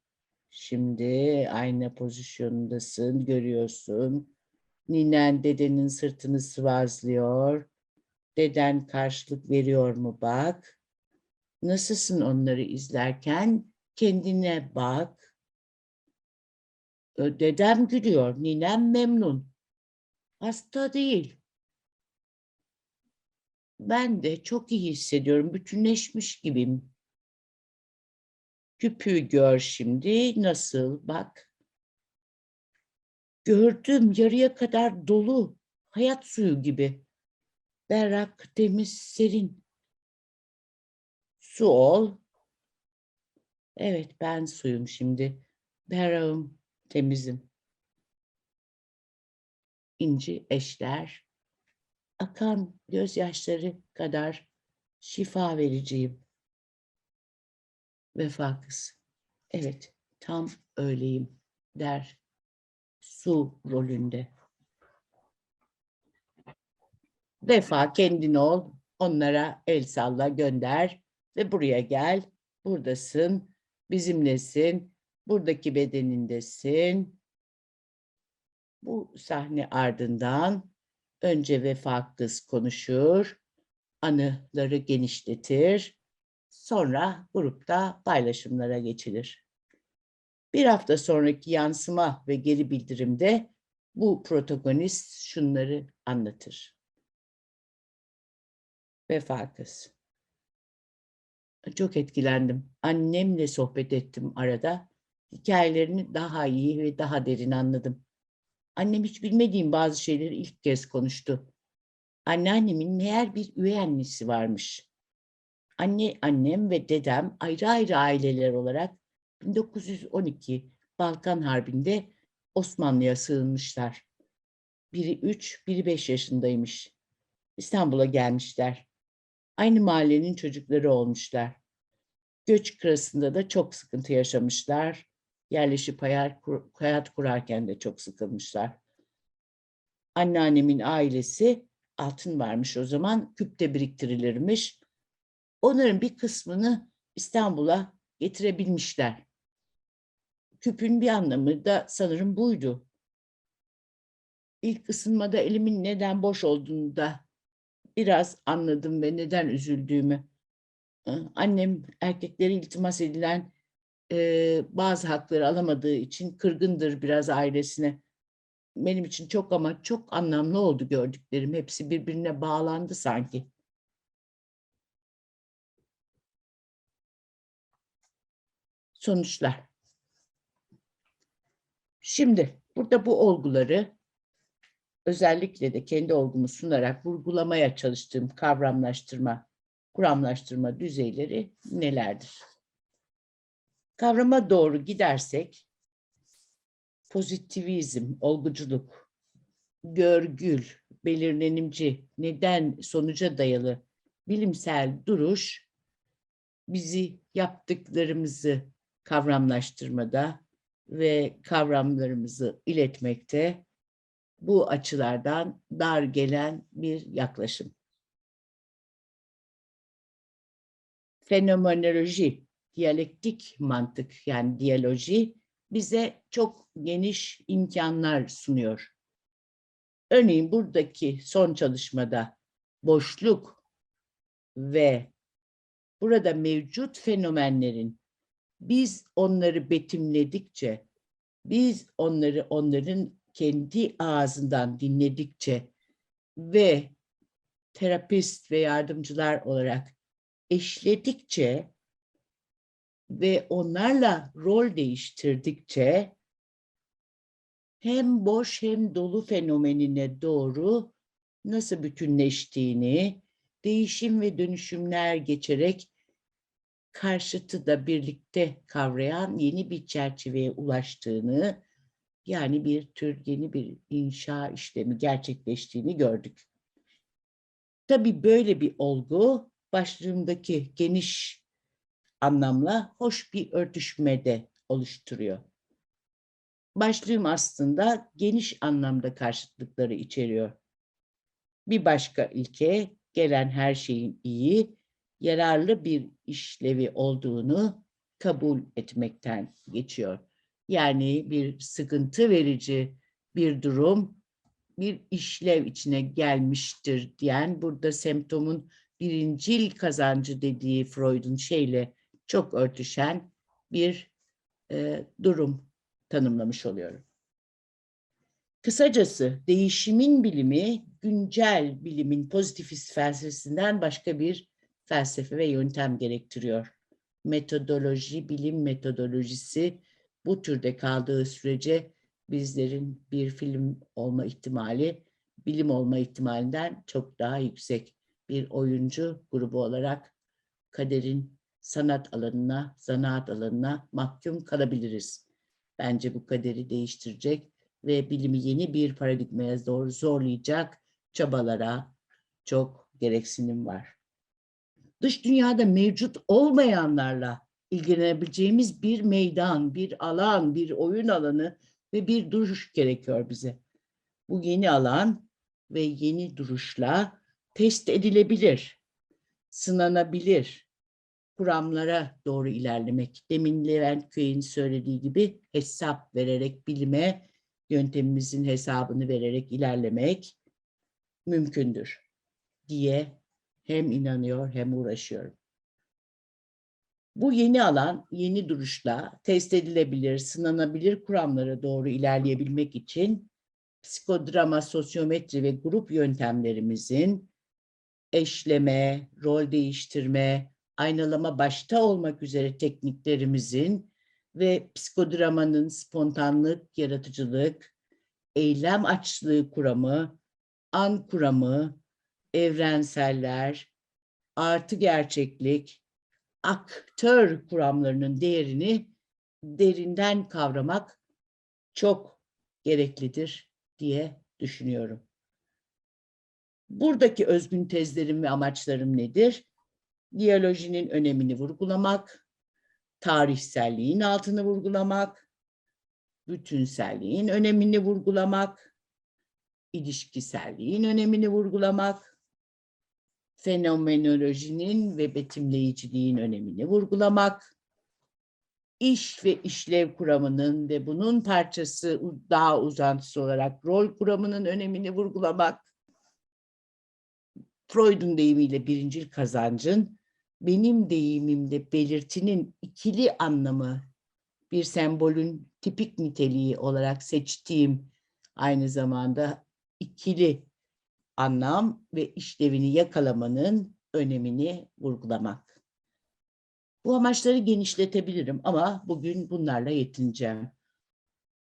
şimdi. Ayna pozisyonundasın. Görüyorsun. Ninen dedenin sırtını sıvazlıyor. Deden karşılık veriyor mu bak. Nasılsın onları izlerken? Kendine bak. Dedem gülüyor, ninem memnun. Hasta değil. Ben de çok iyi hissediyorum, bütünleşmiş gibiyim. Küpü gör şimdi, nasıl? Bak. Gördüm, yarıya kadar dolu. Hayat suyu gibi. Berrak, temiz, serin. Su ol. Evet, ben suyum şimdi. Berrağım, temizim. İnci eşler. Akan gözyaşları kadar şifa vericiyim. Vefa kız. Evet, tam öyleyim der su rolünde. Vefa kendin ol, onlara el salla gönder ve buraya gel. Buradasın, bizimlesin, buradaki bedenindesin. Bu sahne ardından önce Vefa kız konuşur, anıları genişletir, sonra grupta paylaşımlara geçilir. Bir hafta sonraki yansıma ve geri bildirimde bu protagonist şunları anlatır. Vefa kız. Çok etkilendim. Annemle sohbet ettim arada. Hikayelerini daha iyi ve daha derin anladım. Annem hiç bilmediğim bazı şeyleri ilk kez konuştu. Anneannemin meğer bir üvey annesi varmış. Annem ve dedem ayrı ayrı aileler olarak 1912 Balkan Harbi'nde Osmanlı'ya sığınmışlar. Biri 3, biri 5 yaşındaymış. İstanbul'a gelmişler. Aynı mahallenin çocukları olmuşlar. Göç sırasında da çok sıkıntı yaşamışlar. Yerleşip hayat kurarken de çok sıkılmışlar. Anneannemin ailesi altın varmış o zaman, küpte biriktirilirmiş. Onların bir kısmını İstanbul'a getirebilmişler. Küpün bir anlamı da sanırım buydu. İlk ısınmada elimin neden boş olduğunu da biraz anladım ve neden üzüldüğümü. Annem erkeklere iltimas edilen bazı hakları alamadığı için kırgındır biraz ailesine. Benim için çok ama çok anlamlı oldu gördüklerim. Hepsi birbirine bağlandı sanki. Sonuçlar. Şimdi burada bu olguları özellikle de kendi olgumu sunarak vurgulamaya çalıştığım kuramlaştırma düzeyleri nelerdir? Kavrama doğru gidersek, pozitivizm, olguculuk, görgül, belirlenimci, neden sonuca dayalı bilimsel duruş bizi yaptıklarımızı kavramlaştırmada ve kavramlarımızı iletmekte bu açılardan dar gelen bir yaklaşım. Fenomenoloji, diyalektik mantık yani diyaloji bize çok geniş imkanlar sunuyor. Örneğin buradaki son çalışmada boşluk ve burada mevcut fenomenlerin biz onları betimledikçe, biz onları onların kendi ağzından dinledikçe ve terapist ve yardımcılar olarak eşledikçe ve onlarla rol değiştirdikçe hem boş hem dolu fenomenine doğru nasıl bütünleştiğini, değişim ve dönüşümler geçerek karşıtı da birlikte kavrayan yeni bir çerçeveye ulaştığını, yani bir tür yeni bir inşa işlemi gerçekleştiğini gördük. Tabii böyle bir olgu başlığımdaki geniş anlamla hoş bir örtüşme de oluşturuyor. Başlığım aslında geniş anlamda karşıtlıkları içeriyor. Bir başka ilke gelen her şeyin iyi, yararlı bir işlevi olduğunu kabul etmekten geçiyor. Yani bir sıkıntı verici bir durum bir işlev içine gelmiştir diyen burada semptomun birincil kazancı dediği Freud'un şeyle çok örtüşen bir durum tanımlamış oluyorum. Kısacası değişimin bilimi güncel bilimin pozitivist felsefesinden başka bir felsefe ve yöntem gerektiriyor. Metodoloji, bilim metodolojisi bu türde kaldığı sürece bizlerin bir film olma ihtimali, bilim olma ihtimalinden çok daha yüksek. Bir oyuncu grubu olarak kaderin sanat alanına, zanaat alanına mahkum kalabiliriz. Bence bu kaderi değiştirecek ve bilimi yeni bir paradigmaya doğru zorlayacak çabalara çok gereksinim var. Dış dünyada mevcut olmayanlarla ilgilenebileceğimiz bir meydan, bir alan, bir oyun alanı ve bir duruş gerekiyor bize. Bu yeni alan ve yeni duruşla test edilebilir, sınanabilir, kuramlara doğru ilerlemek. Demin Levent Köy'ün söylediği gibi hesap vererek bilime, yöntemimizin hesabını vererek ilerlemek mümkündür diye hem inanıyor hem uğraşıyorum. Bu yeni alan, yeni duruşla test edilebilir, sınanabilir kuramlara doğru ilerleyebilmek için psikodrama, sosyometri ve grup yöntemlerimizin eşleme, rol değiştirme, aynalama başta olmak üzere tekniklerimizin ve psikodramanın spontanlık, yaratıcılık, eylem açlığı kuramı, an kuramı, evrenseller, artı gerçeklik, aktör kuramlarının değerini derinden kavramak çok gereklidir diye düşünüyorum. Buradaki özgün tezlerim ve amaçlarım nedir? Diyalojinin önemini vurgulamak, tarihselliğin altını vurgulamak, bütünselliğin önemini vurgulamak, ilişkiselliğin önemini vurgulamak, fenomenolojinin ve betimleyiciliğin önemini vurgulamak, iş ve işlev kuramının ve bunun parçası daha uzantısı olarak rol kuramının önemini vurgulamak, Freud'un deyimiyle birincil kazancın, benim deyimimde belirtinin ikili anlamı, bir sembolün tipik niteliği olarak seçtiğim aynı zamanda ikili anlam ve işlevini yakalamanın önemini vurgulamak. Bu amaçları genişletebilirim ama bugün bunlarla yetineceğim.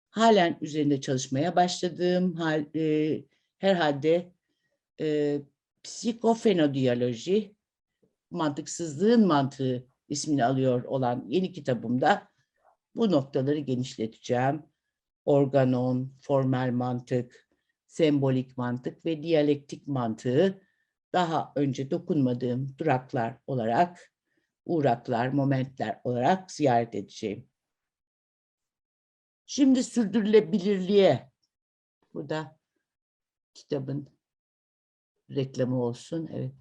Halen üzerinde çalışmaya başladığım herhalde psikofenodiyaloji, mantıksızlığın mantığı ismini alıyor olan yeni kitabımda bu noktaları genişleteceğim. Organon, formel mantık, sembolik mantık ve diyalektik mantığı daha önce dokunmadığım duraklar olarak, uğraklar, momentler olarak ziyaret edeceğim. Şimdi sürdürülebilirliğe, bu da kitabın reklamı olsun. Evet.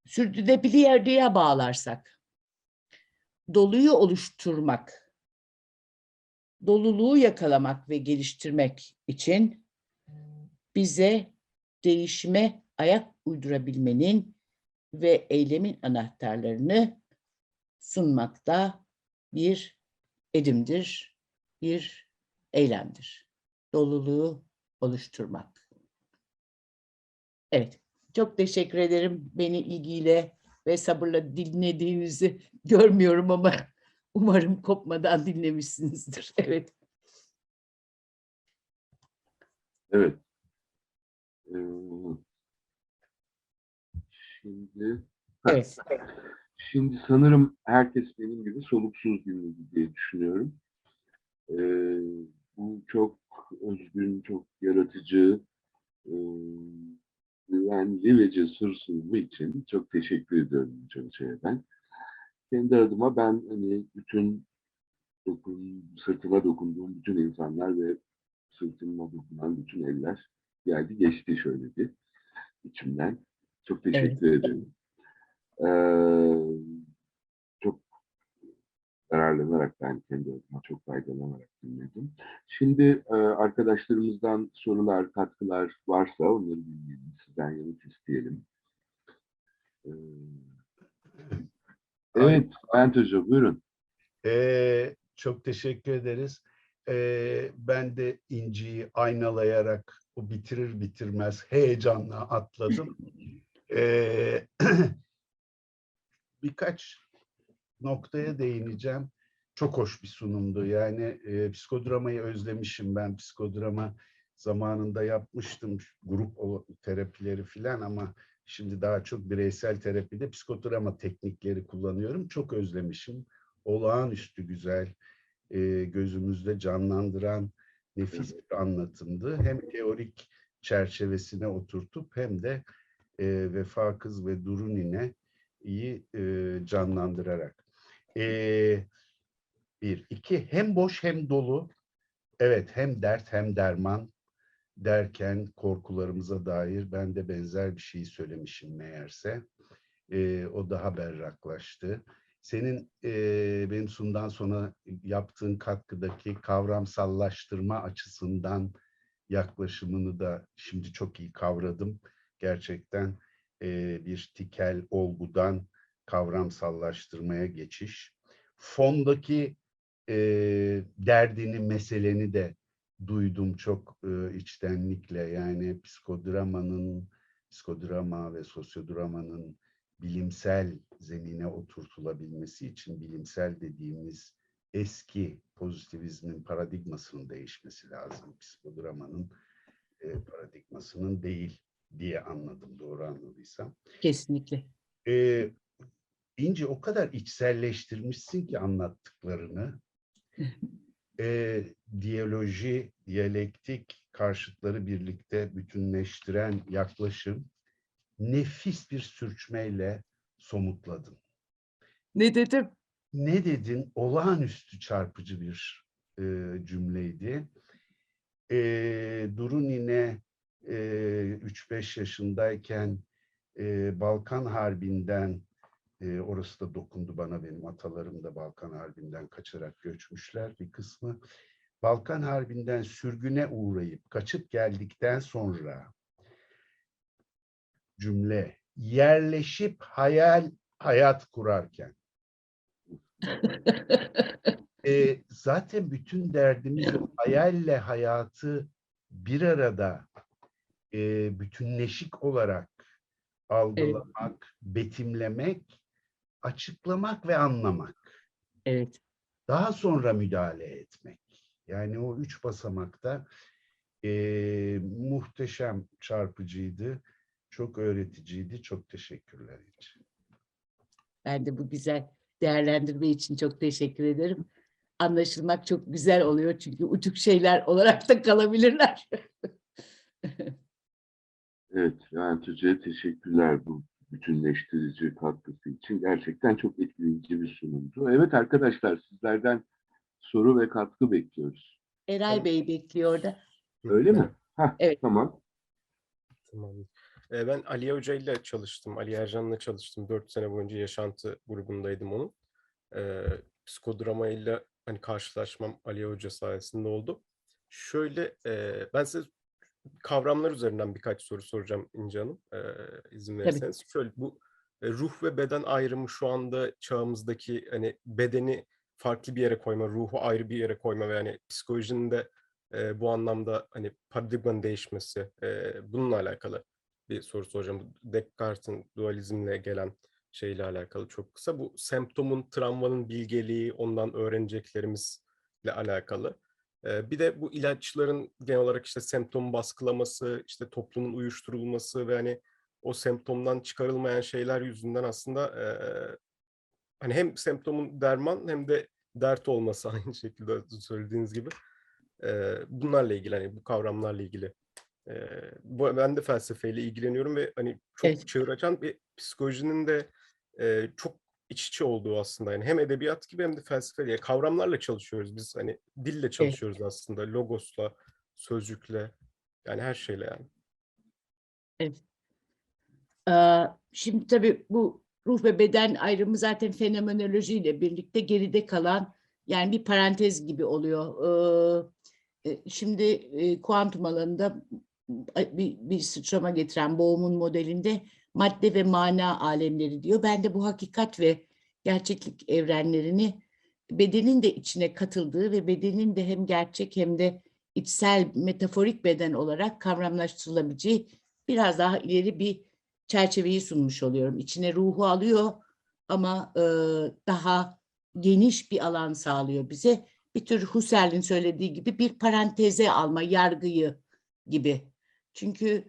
Sürdürülebilirliğe bağlarsak, doluyu oluşturmak doluluğu yakalamak ve geliştirmek için bize değişime ayak uydurabilmenin ve eylemin anahtarlarını sunmakta bir edimdir, bir eylemdir. Doluluğu oluşturmak. Evet, çok teşekkür ederim. Beni ilgiyle ve sabırla dinlediğinizi görmüyorum ama umarım kopmadan dinlemişsinizdir. Evet. Evet. Şimdi Evet. şimdi sanırım herkes benim gibi soluksuz dinledi diye düşünüyorum. Bu çok özgün, çok yaratıcı, güvenli ve cesur sunumu için çok teşekkür ediyorum Hoca'ya ben. Kendi adıma ben hani bütün sırtıma dokunduğum bütün insanlar ve sırtıma dokunan bütün eller geldi geçti şöyle bir içimden. Çok Evet. teşekkür ederim. Çok yararlanarak ben kendi adıma çok faydalanarak dinledim. Şimdi arkadaşlarımızdan sorular, katkılar varsa onları dinleyelim. Sizden yanıt isteyelim. Evet, Bülent Hoca buyurun. Çok teşekkür ederiz. Ben de İnci'yi aynalayarak o bitirir bitirmez heyecanla atladım. Birkaç noktaya değineceğim. Çok hoş bir sunumdu. Yani psikodramayı özlemişim ben. Psikodrama zamanında yapmıştım. Grup terapileri filan ama şimdi daha çok bireysel terapide psikodrama teknikleri kullanıyorum. Çok özlemişim. Olağanüstü güzel, gözümüzde canlandıran nefis bir anlatımdı. Hem teorik çerçevesine oturtup hem de Vefa Kız ve Durunine iyi canlandırarak. Bir, iki, hem boş hem dolu. Evet, hem dert hem derman derken korkularımıza dair ben de benzer bir şey söylemişim meğerse. O daha berraklaştı. Senin benim sundan sonra yaptığın katkıdaki kavramsallaştırma açısından yaklaşımını da şimdi çok iyi kavradım. Gerçekten bir tikel olgudan kavramsallaştırmaya geçiş. Fondaki derdini, meseleni de duydum çok içtenlikle. Yani psikodrama ve sosyodramanın bilimsel zemine oturtulabilmesi için bilimsel dediğimiz eski pozitivizmin paradigmasının değişmesi lazım. Psikodramanın paradigmasının değil diye anladım, doğru anladıysam. Kesinlikle. İnci o kadar içselleştirmişsin ki anlattıklarını. Diyaloji, diyalektik karşıtları birlikte bütünleştiren yaklaşım nefis bir sürçmeyle somutladın. Ne dedim? Ne dedin? Olağanüstü çarpıcı bir cümleydi. Durun yine 3-5 yaşındayken Balkan Harbi'nden, orası da dokundu bana, benim atalarım da Balkan Harbi'nden kaçarak göçmüşler bir kısmı. Balkan Harbi'nden sürgüne uğrayıp kaçıp geldikten sonra cümle yerleşip hayat kurarken zaten bütün derdimiz o hayalle hayatı bir arada bütünleşik olarak algılamak, betimlemek, açıklamak ve anlamak. Evet. Daha sonra müdahale etmek. Yani o 3 basamakta muhteşem, çarpıcıydı. Çok öğreticiydi. Çok teşekkürler için. Ben de bu güzel değerlendirme için çok teşekkür ederim. Anlaşılmak çok güzel oluyor çünkü uçuk şeyler olarak da kalabilirler. Evet, Bülent Hoca'ya teşekkürler bu bütünleştirici katkısı için. Gerçekten çok etkileyici bir sunumdu. Evet arkadaşlar, sizlerden soru ve katkı bekliyoruz. Eray Bey bekliyor orada. Öyle mi? Heh, Evet. tamam. Tamam. Ben Ali Hoca ile çalıştım. Ali Ercan'la çalıştım. 4 sene boyunca yaşantı grubundaydım onun. Psikodrama ile hani karşılaşmam Ali Hoca sayesinde oldu. Şöyle ben size kavramlar üzerinden birkaç soru soracağım İnce Hanım, izin Tabii. verirseniz. Şöyle bu ruh ve beden ayrımı şu anda çağımızdaki hani bedeni farklı bir yere koyma, ruhu ayrı bir yere koyma ve yani psikolojinin de bu anlamda hani paradigmanın değişmesi, bununla alakalı bir soru soracağım. Descartes'in dualizmle gelen şeyle alakalı çok kısa. Bu semptomun, travmanın bilgeliği, ondan öğreneceklerimizle alakalı. Bir de bu ilaçların genel olarak işte semptomu baskılaması, işte toplumun uyuşturulması ve hani o semptomdan çıkarılmayan şeyler yüzünden aslında hani hem semptomun derman hem de dert olması aynı şekilde söylediğiniz gibi. Bunlarla ilgili hani bu kavramlarla ilgili. Ben de felsefeyle ilgileniyorum ve hani Evet. çok çığır açan bir psikolojinin de çok iç içe olduğu aslında. Yani hem edebiyat gibi hem de felsefe diye kavramlarla çalışıyoruz biz. Hani dille Evet. çalışıyoruz aslında. Logosla, sözcükle, yani her şeyle yani. Evet. Şimdi tabii bu ruh ve beden ayrımı zaten fenomenolojiyle birlikte geride kalan, yani bir parantez gibi oluyor. Şimdi kuantum alanında bir sıçrama getiren Bohm'un modelinde madde ve mana alemleri diyor. Ben de bu hakikat ve gerçeklik evrenlerini bedenin de içine katıldığı ve bedenin de hem gerçek hem de içsel metaforik beden olarak kavramlaştırılabileceği biraz daha ileri bir çerçeveyi sunmuş oluyorum. İçine ruhu alıyor ama daha geniş bir alan sağlıyor bize. Bir tür Husserl'in söylediği gibi bir paranteze alma, yargıyı gibi. Çünkü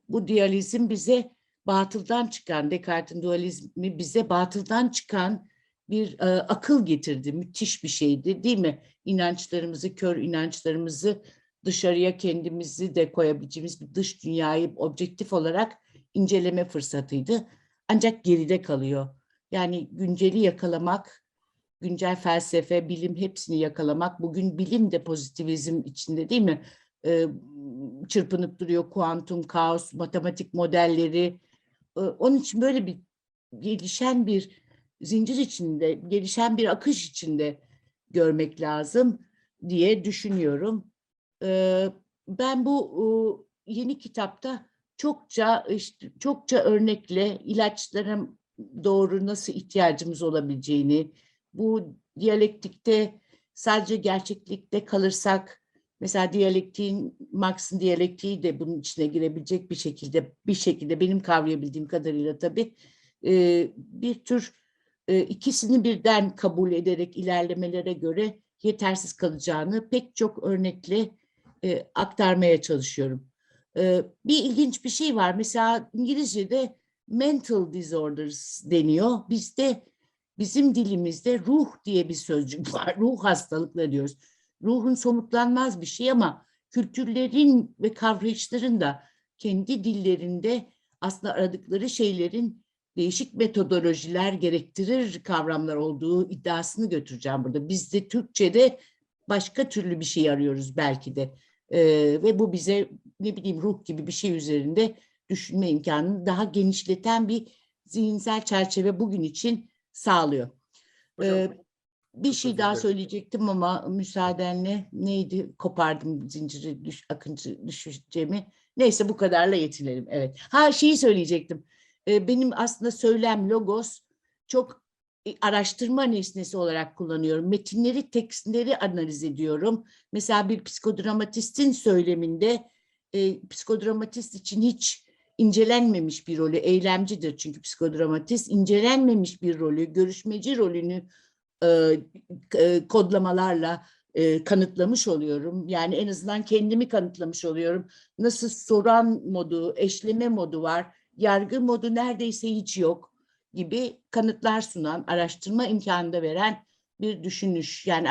bu dualizm bize batıldan çıkan, Descartes'in dualizmi bize batıldan çıkan bir akıl getirdi. Müthiş bir şeydi, değil mi? İnançlarımızı, kör inançlarımızı dışarıya kendimizi de koyabileceğimiz bir dış dünyayı objektif olarak inceleme fırsatıydı. Ancak geride kalıyor. Yani günceli yakalamak, güncel felsefe, bilim hepsini yakalamak. Bugün bilim de pozitivizm içinde, değil mi? Çırpınıp duruyor kuantum, kaos, matematik modelleri. Onun için böyle bir gelişen bir zincir içinde, gelişen bir akış içinde görmek lazım diye düşünüyorum. Ben bu yeni kitapta çokça örnekle ilaçlara doğru nasıl ihtiyacımız olabileceğini, bu diyalektikte sadece gerçeklikte kalırsak, mesela Marx'ın diyalektiği de bunun içine girebilecek bir şekilde benim kavrayabildiğim kadarıyla tabii bir tür ikisini birden kabul ederek ilerlemelere göre yetersiz kalacağını pek çok örnekle aktarmaya çalışıyorum. Bir ilginç bir şey var. Mesela İngilizce'de mental disorders deniyor. Bizim dilimizde ruh diye bir sözcük var. Ruh hastalıkları diyoruz. Ruhun somutlanmaz bir şey ama kültürlerin ve kavrayışların da kendi dillerinde aslında aradıkları şeylerin değişik metodolojiler gerektirir kavramlar olduğu iddiasını götüreceğim burada. Biz de Türkçe'de başka türlü bir şey arıyoruz belki de. Ve bu bize ne bileyim ruh gibi bir şey üzerinde düşünme imkanını daha genişleten bir zihinsel çerçeve bugün için sağlıyor. Hocam Bir çok şey özür daha dilerim. söyleyecektim ama müsaadenle neydi? Kopardım zinciri, akıncı düşeceğimi. Neyse bu kadarla yetinelim. Evet. Şeyi söyleyecektim. Benim aslında söylem logos çok araştırma nesnesi olarak kullanıyorum. Metinleri, tekstleri analiz ediyorum. Mesela bir psikodramatistin söyleminde psikodramatist için hiç incelenmemiş bir rolü, eylemcidir çünkü psikodramatist, incelenmemiş bir rolü, görüşmeci rolünü kodlamalarla kanıtlamış oluyorum. Yani en azından kendimi kanıtlamış oluyorum. Nasıl soran modu, eşleme modu var, yargı modu neredeyse hiç yok gibi kanıtlar sunan, araştırma imkanı da veren bir düşünüş. Yani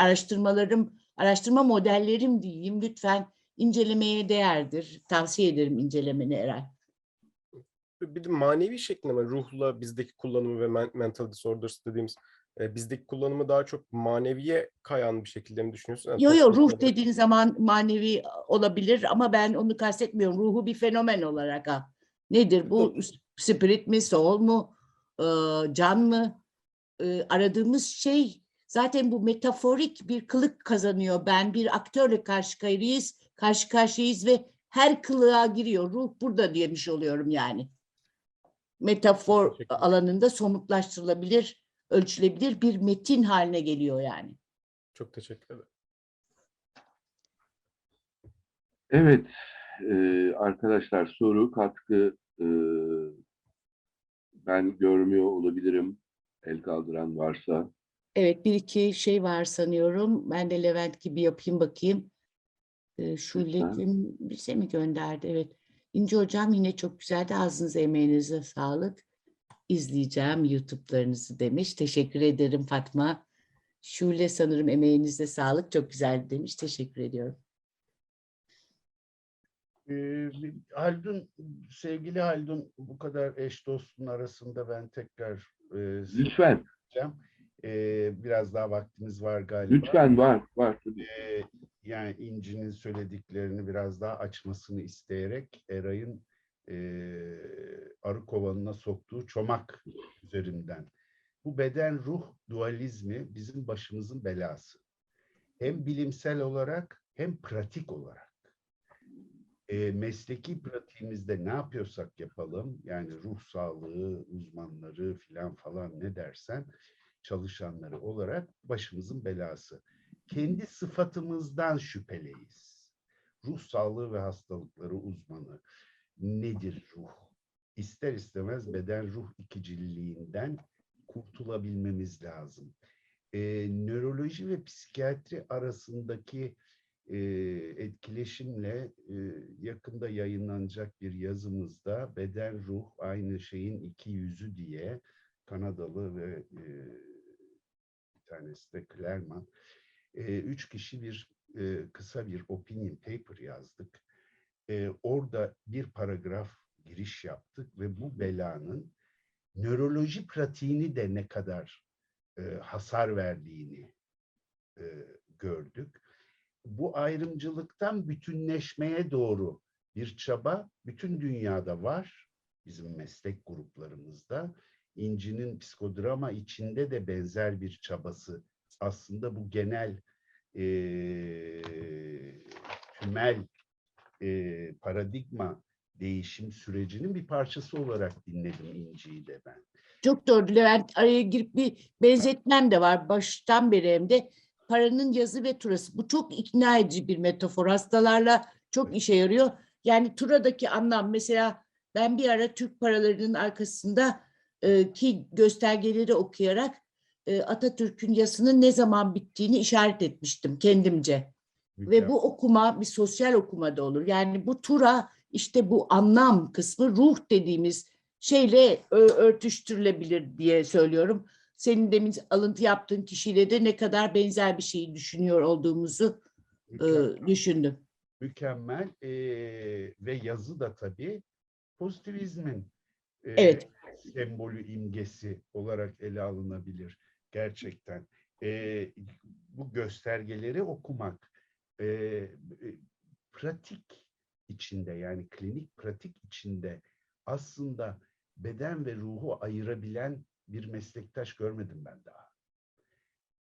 araştırma modellerim diyeyim, lütfen incelemeye değerdir. Tavsiye ederim incelemeni Eray. Bir de manevi şeklinde mi ruhla bizdeki kullanımı ve mental disorders dediğimiz bizdeki kullanımı daha çok maneviye kayan bir şekilde mi düşünüyorsun? Yani Yo, toplumsal ruh olarak. dediğin zaman manevi olabilir ama ben onu kastetmiyorum. Ruhu bir fenomen olarak al. Nedir bu? Spirit mi, soul mu, can mı? Aradığımız şey zaten bu metaforik bir kılık kazanıyor. Ben bir aktörle karşı karşıyayız ve her kılığa giriyor. Ruh burada demiş oluyorum yani. Metafor Teşekkür ederim. alanında somutlaştırılabilir, ölçülebilir bir metin haline geliyor yani. Çok teşekkür ederim. Evet, arkadaşlar soru, katkı, ben görmüyor olabilirim. El kaldıran varsa. Evet, bir iki şey var sanıyorum. Ben de Levent gibi yapayım bakayım. Şu Lütfen. iletim bize mi gönderdi? Evet. İnci Hocam yine çok güzeldi. Ağzınıza, emeğinize sağlık. İzleyeceğim YouTube'larınızı demiş. Teşekkür ederim Fatma. Şule sanırım emeğinize sağlık. Çok güzel demiş. Teşekkür ediyorum. Haldun, sevgili Haldun, bu kadar eş dostun arasında ben tekrar Lütfen, biraz daha vaktimiz var galiba. lütfen var tabii. Yani İnci'nin söylediklerini biraz daha açmasını isteyerek Eray'ın arı kovanına soktuğu çomak üzerinden. Bu beden-ruh dualizmi bizim başımızın belası. Hem bilimsel olarak hem pratik olarak. Mesleki pratiğimizde ne yapıyorsak yapalım, yani ruh sağlığı uzmanları falan ne dersen, çalışanları olarak başımızın belası. Kendi sıfatımızdan şüpheliyiz. Ruh sağlığı ve hastalıkları uzmanı. Nedir ruh? İster istemez beden-ruh ikicilliğinden kurtulabilmemiz lazım. Nöroloji ve psikiyatri arasındaki etkileşimle yakında yayınlanacak bir yazımızda beden ruh aynı şeyin iki yüzü diye Kanadalı ve bir tanesi de Clermont, 3 kişi bir kısa bir opinion paper yazdık. Orada bir paragraf giriş yaptık ve bu belanın nöroloji pratiğini de ne kadar hasar verdiğini gördük. Bu ayrımcılıktan bütünleşmeye doğru bir çaba bütün dünyada var. Bizim meslek gruplarımızda. İnci'nin psikodrama içinde de benzer bir çabası. Aslında bu genel tümel paradigma değişim sürecinin bir parçası olarak dinledim İnci'yi de ben. Çok doğru Levent. Araya girip bir benzetmem de var. Baştan beri hem de paranın yazı ve turası. Bu çok ikna edici bir metafor. Hastalarla çok işe yarıyor. Yani turadaki anlam mesela ben bir ara Türk paralarının arkasında ki göstergeleri okuyarak Atatürk'ün yasının ne zaman bittiğini işaret etmiştim kendimce. Ve bu okuma bir sosyal okuma da olur. Yani bu tura işte bu anlam kısmı ruh dediğimiz şeyle örtüştürülebilir diye söylüyorum. Senin demin alıntı yaptığın kişiyle de ne kadar benzer bir şeyi düşünüyor olduğumuzu düşündüm. Mükemmel ve yazı da tabii pozitivizmin Evet. sembolü, imgesi olarak ele alınabilir gerçekten. Bu göstergeleri okumak pratik içinde, yani klinik pratik içinde aslında beden ve ruhu ayırabilen bir meslektaş görmedim ben daha.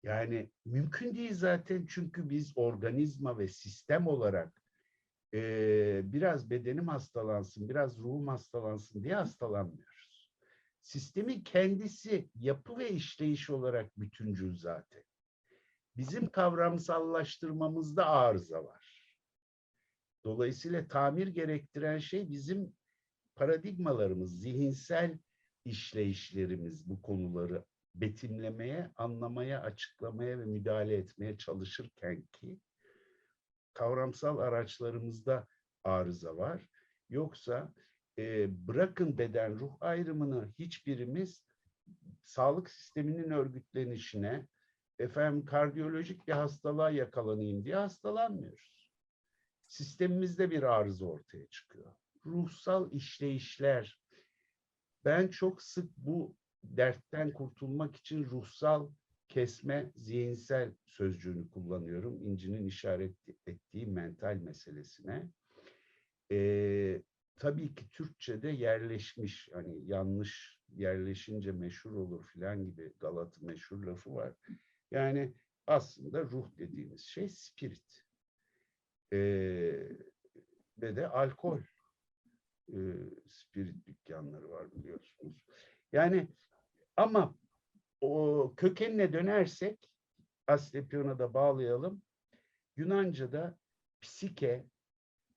Yani mümkün değil zaten, çünkü biz organizma ve sistem olarak biraz bedenim hastalansın, biraz ruhum hastalansın diye hastalanmıyoruz. Sistemin kendisi yapı ve işleyiş olarak bütüncül zaten. Bizim kavramsallaştırmamızda arıza var. Dolayısıyla tamir gerektiren şey bizim paradigmalarımız, zihinsel işleyişlerimiz bu konuları betimlemeye, anlamaya, açıklamaya ve müdahale etmeye çalışırken ki kavramsal araçlarımızda arıza var. Yoksa bırakın beden ruh ayrımını, hiçbirimiz sağlık sisteminin örgütlenişine, kardiyolojik bir hastalığa yakalanayım diye hastalanmıyoruz. Sistemimizde bir arıza ortaya çıkıyor. Ruhsal işleyişler. Ben çok sık bu dertten kurtulmak için ruhsal kesme, zihinsel sözcüğünü kullanıyorum. İnci'nin işaret ettiği mental meselesine. Tabii ki Türkçe'de yerleşmiş, hani yanlış yerleşince meşhur olur filan gibi Galata meşhur lafı var. Yani aslında ruh dediğimiz şey spirit. Ve de alkol. Spirit dükkanları var biliyorsunuz. Yani ama o kökenine dönersek, Asclepion'a da bağlayalım. Yunanca'da psike,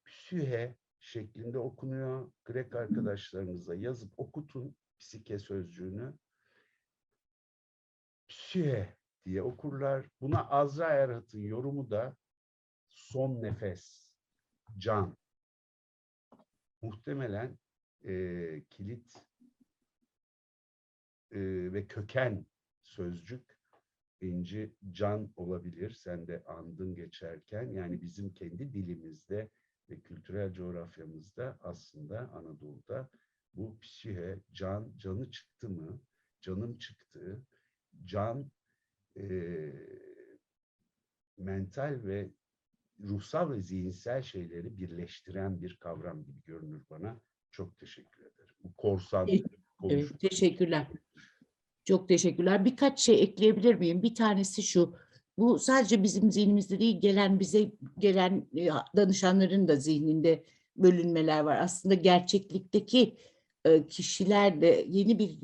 psühe şeklinde okunuyor. Grek arkadaşlarınıza yazıp okutun psike sözcüğünü. Psühe diye okurlar. Buna Azra Erhat'ın yorumu da son nefes, can. Muhtemelen kilit ve köken sözcük İnci can olabilir. Sen de andın geçerken. Yani bizim kendi dilimizde ve kültürel coğrafyamızda aslında Anadolu'da bu psihe, can, canı çıktı mı? Canım çıktı. Can mental ve ruhsal ve zihinsel şeyleri birleştiren bir kavram gibi görünür bana. Çok teşekkür ederim. Bu korsan konuşma. Evet, teşekkürler. Çok teşekkürler. Birkaç şey ekleyebilir miyim? Bir tanesi şu. Bu sadece bizim zihnimizde değil, bize gelen danışanların da zihninde bölünmeler var. Aslında gerçeklikteki kişilerle yeni bir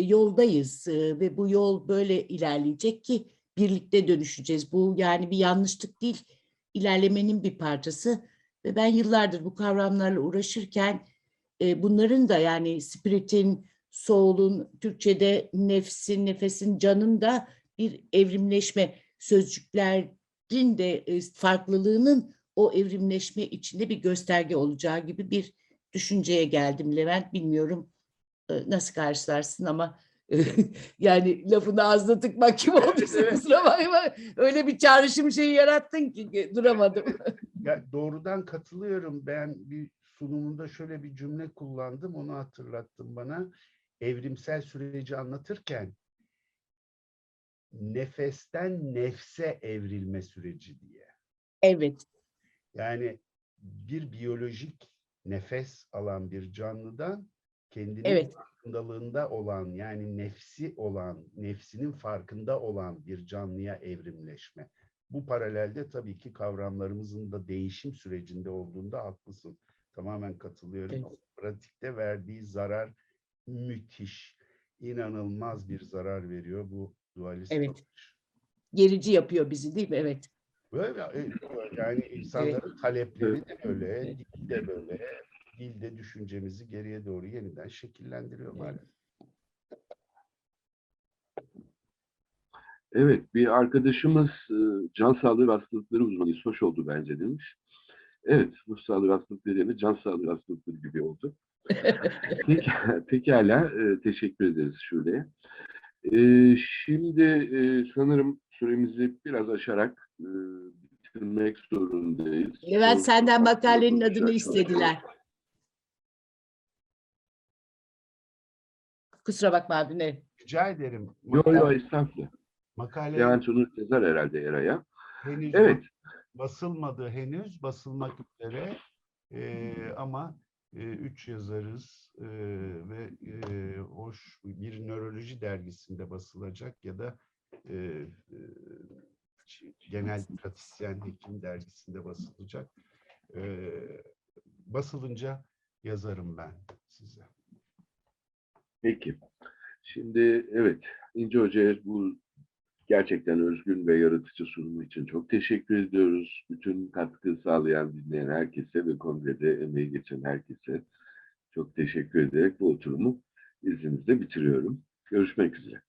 yoldayız ve bu yol böyle ilerleyecek ki birlikte dönüşeceğiz. Bu yani bir yanlışlık değil, ilerlemenin bir parçası ve ben yıllardır bu kavramlarla uğraşırken bunların da yani spiritin, soul'un, Türkçe'de nefsin, nefesin, canın da bir evrimleşme, sözcüklerin de farklılığının o evrimleşme içinde bir gösterge olacağı gibi bir düşünceye geldim Levent. Bilmiyorum nasıl karşılarsın ama yani lafını ağzına tıkmak kim olduysa kusura bakma. Öyle bir çağrışım şeyi yarattın ki duramadım. Ya, doğrudan katılıyorum. Ben bir sunumunda şöyle bir cümle kullandım. Onu hatırlattım bana. Evrimsel süreci anlatırken nefesten nefse evrilme süreci diye. Evet, Yani bir biyolojik nefes alan bir canlıdan kendinin evet. farkındalığında olan, yani nefsi olan, nefsinin farkında olan bir canlıya evrimleşme. Bu paralelde tabii ki kavramlarımızın da değişim sürecinde olduğunda haklısın. Tamamen katılıyorum. Evet. Pratikte verdiği zarar müthiş, inanılmaz bir zarar veriyor bu dualist Evet. bakış. Gerici yapıyor bizi değil mi? Evet. Böyle yani Evet. insanların talepleri de böyle, Evet. dil de böyle, dil de düşüncemizi geriye doğru yeniden şekillendiriyor maalesef. Evet, bir arkadaşımız can sağlığı ve hastalıkları uzmanı, hoş oldu bence demiş. Evet, ruh sağlığı ve hastalıkları yerine can sağlığı ve hastalıkları gibi oldu. Pekala, teşekkür ederiz Şule'ye. Şimdi sanırım süremizi biraz aşarak bitirmek zorundayız. Levent senden makalenin adını Çalışıyor. istediler. Kusura bakma abi ne? Rica ederim. Yok, estağfurullah. Makale Levent onu yazar herhalde Eray'a. henüz Evet. basılmadı, henüz basılmak üzere. Ama 3 yazarız ve hoş bir nöroloji dergisinde basılacak ya da genel pratisyen hekim dergisinde basılacak. Basılınca yazarım ben size. Peki. Şimdi evet, İnce Hoca'ya bu gerçekten özgün ve yaratıcı sunumu için çok teşekkür ediyoruz. Bütün katkı sağlayan, dinleyen herkese ve kongrede emeği geçen herkese çok teşekkür ederek bu oturumu izninizle bitiriyorum. Görüşmek üzere.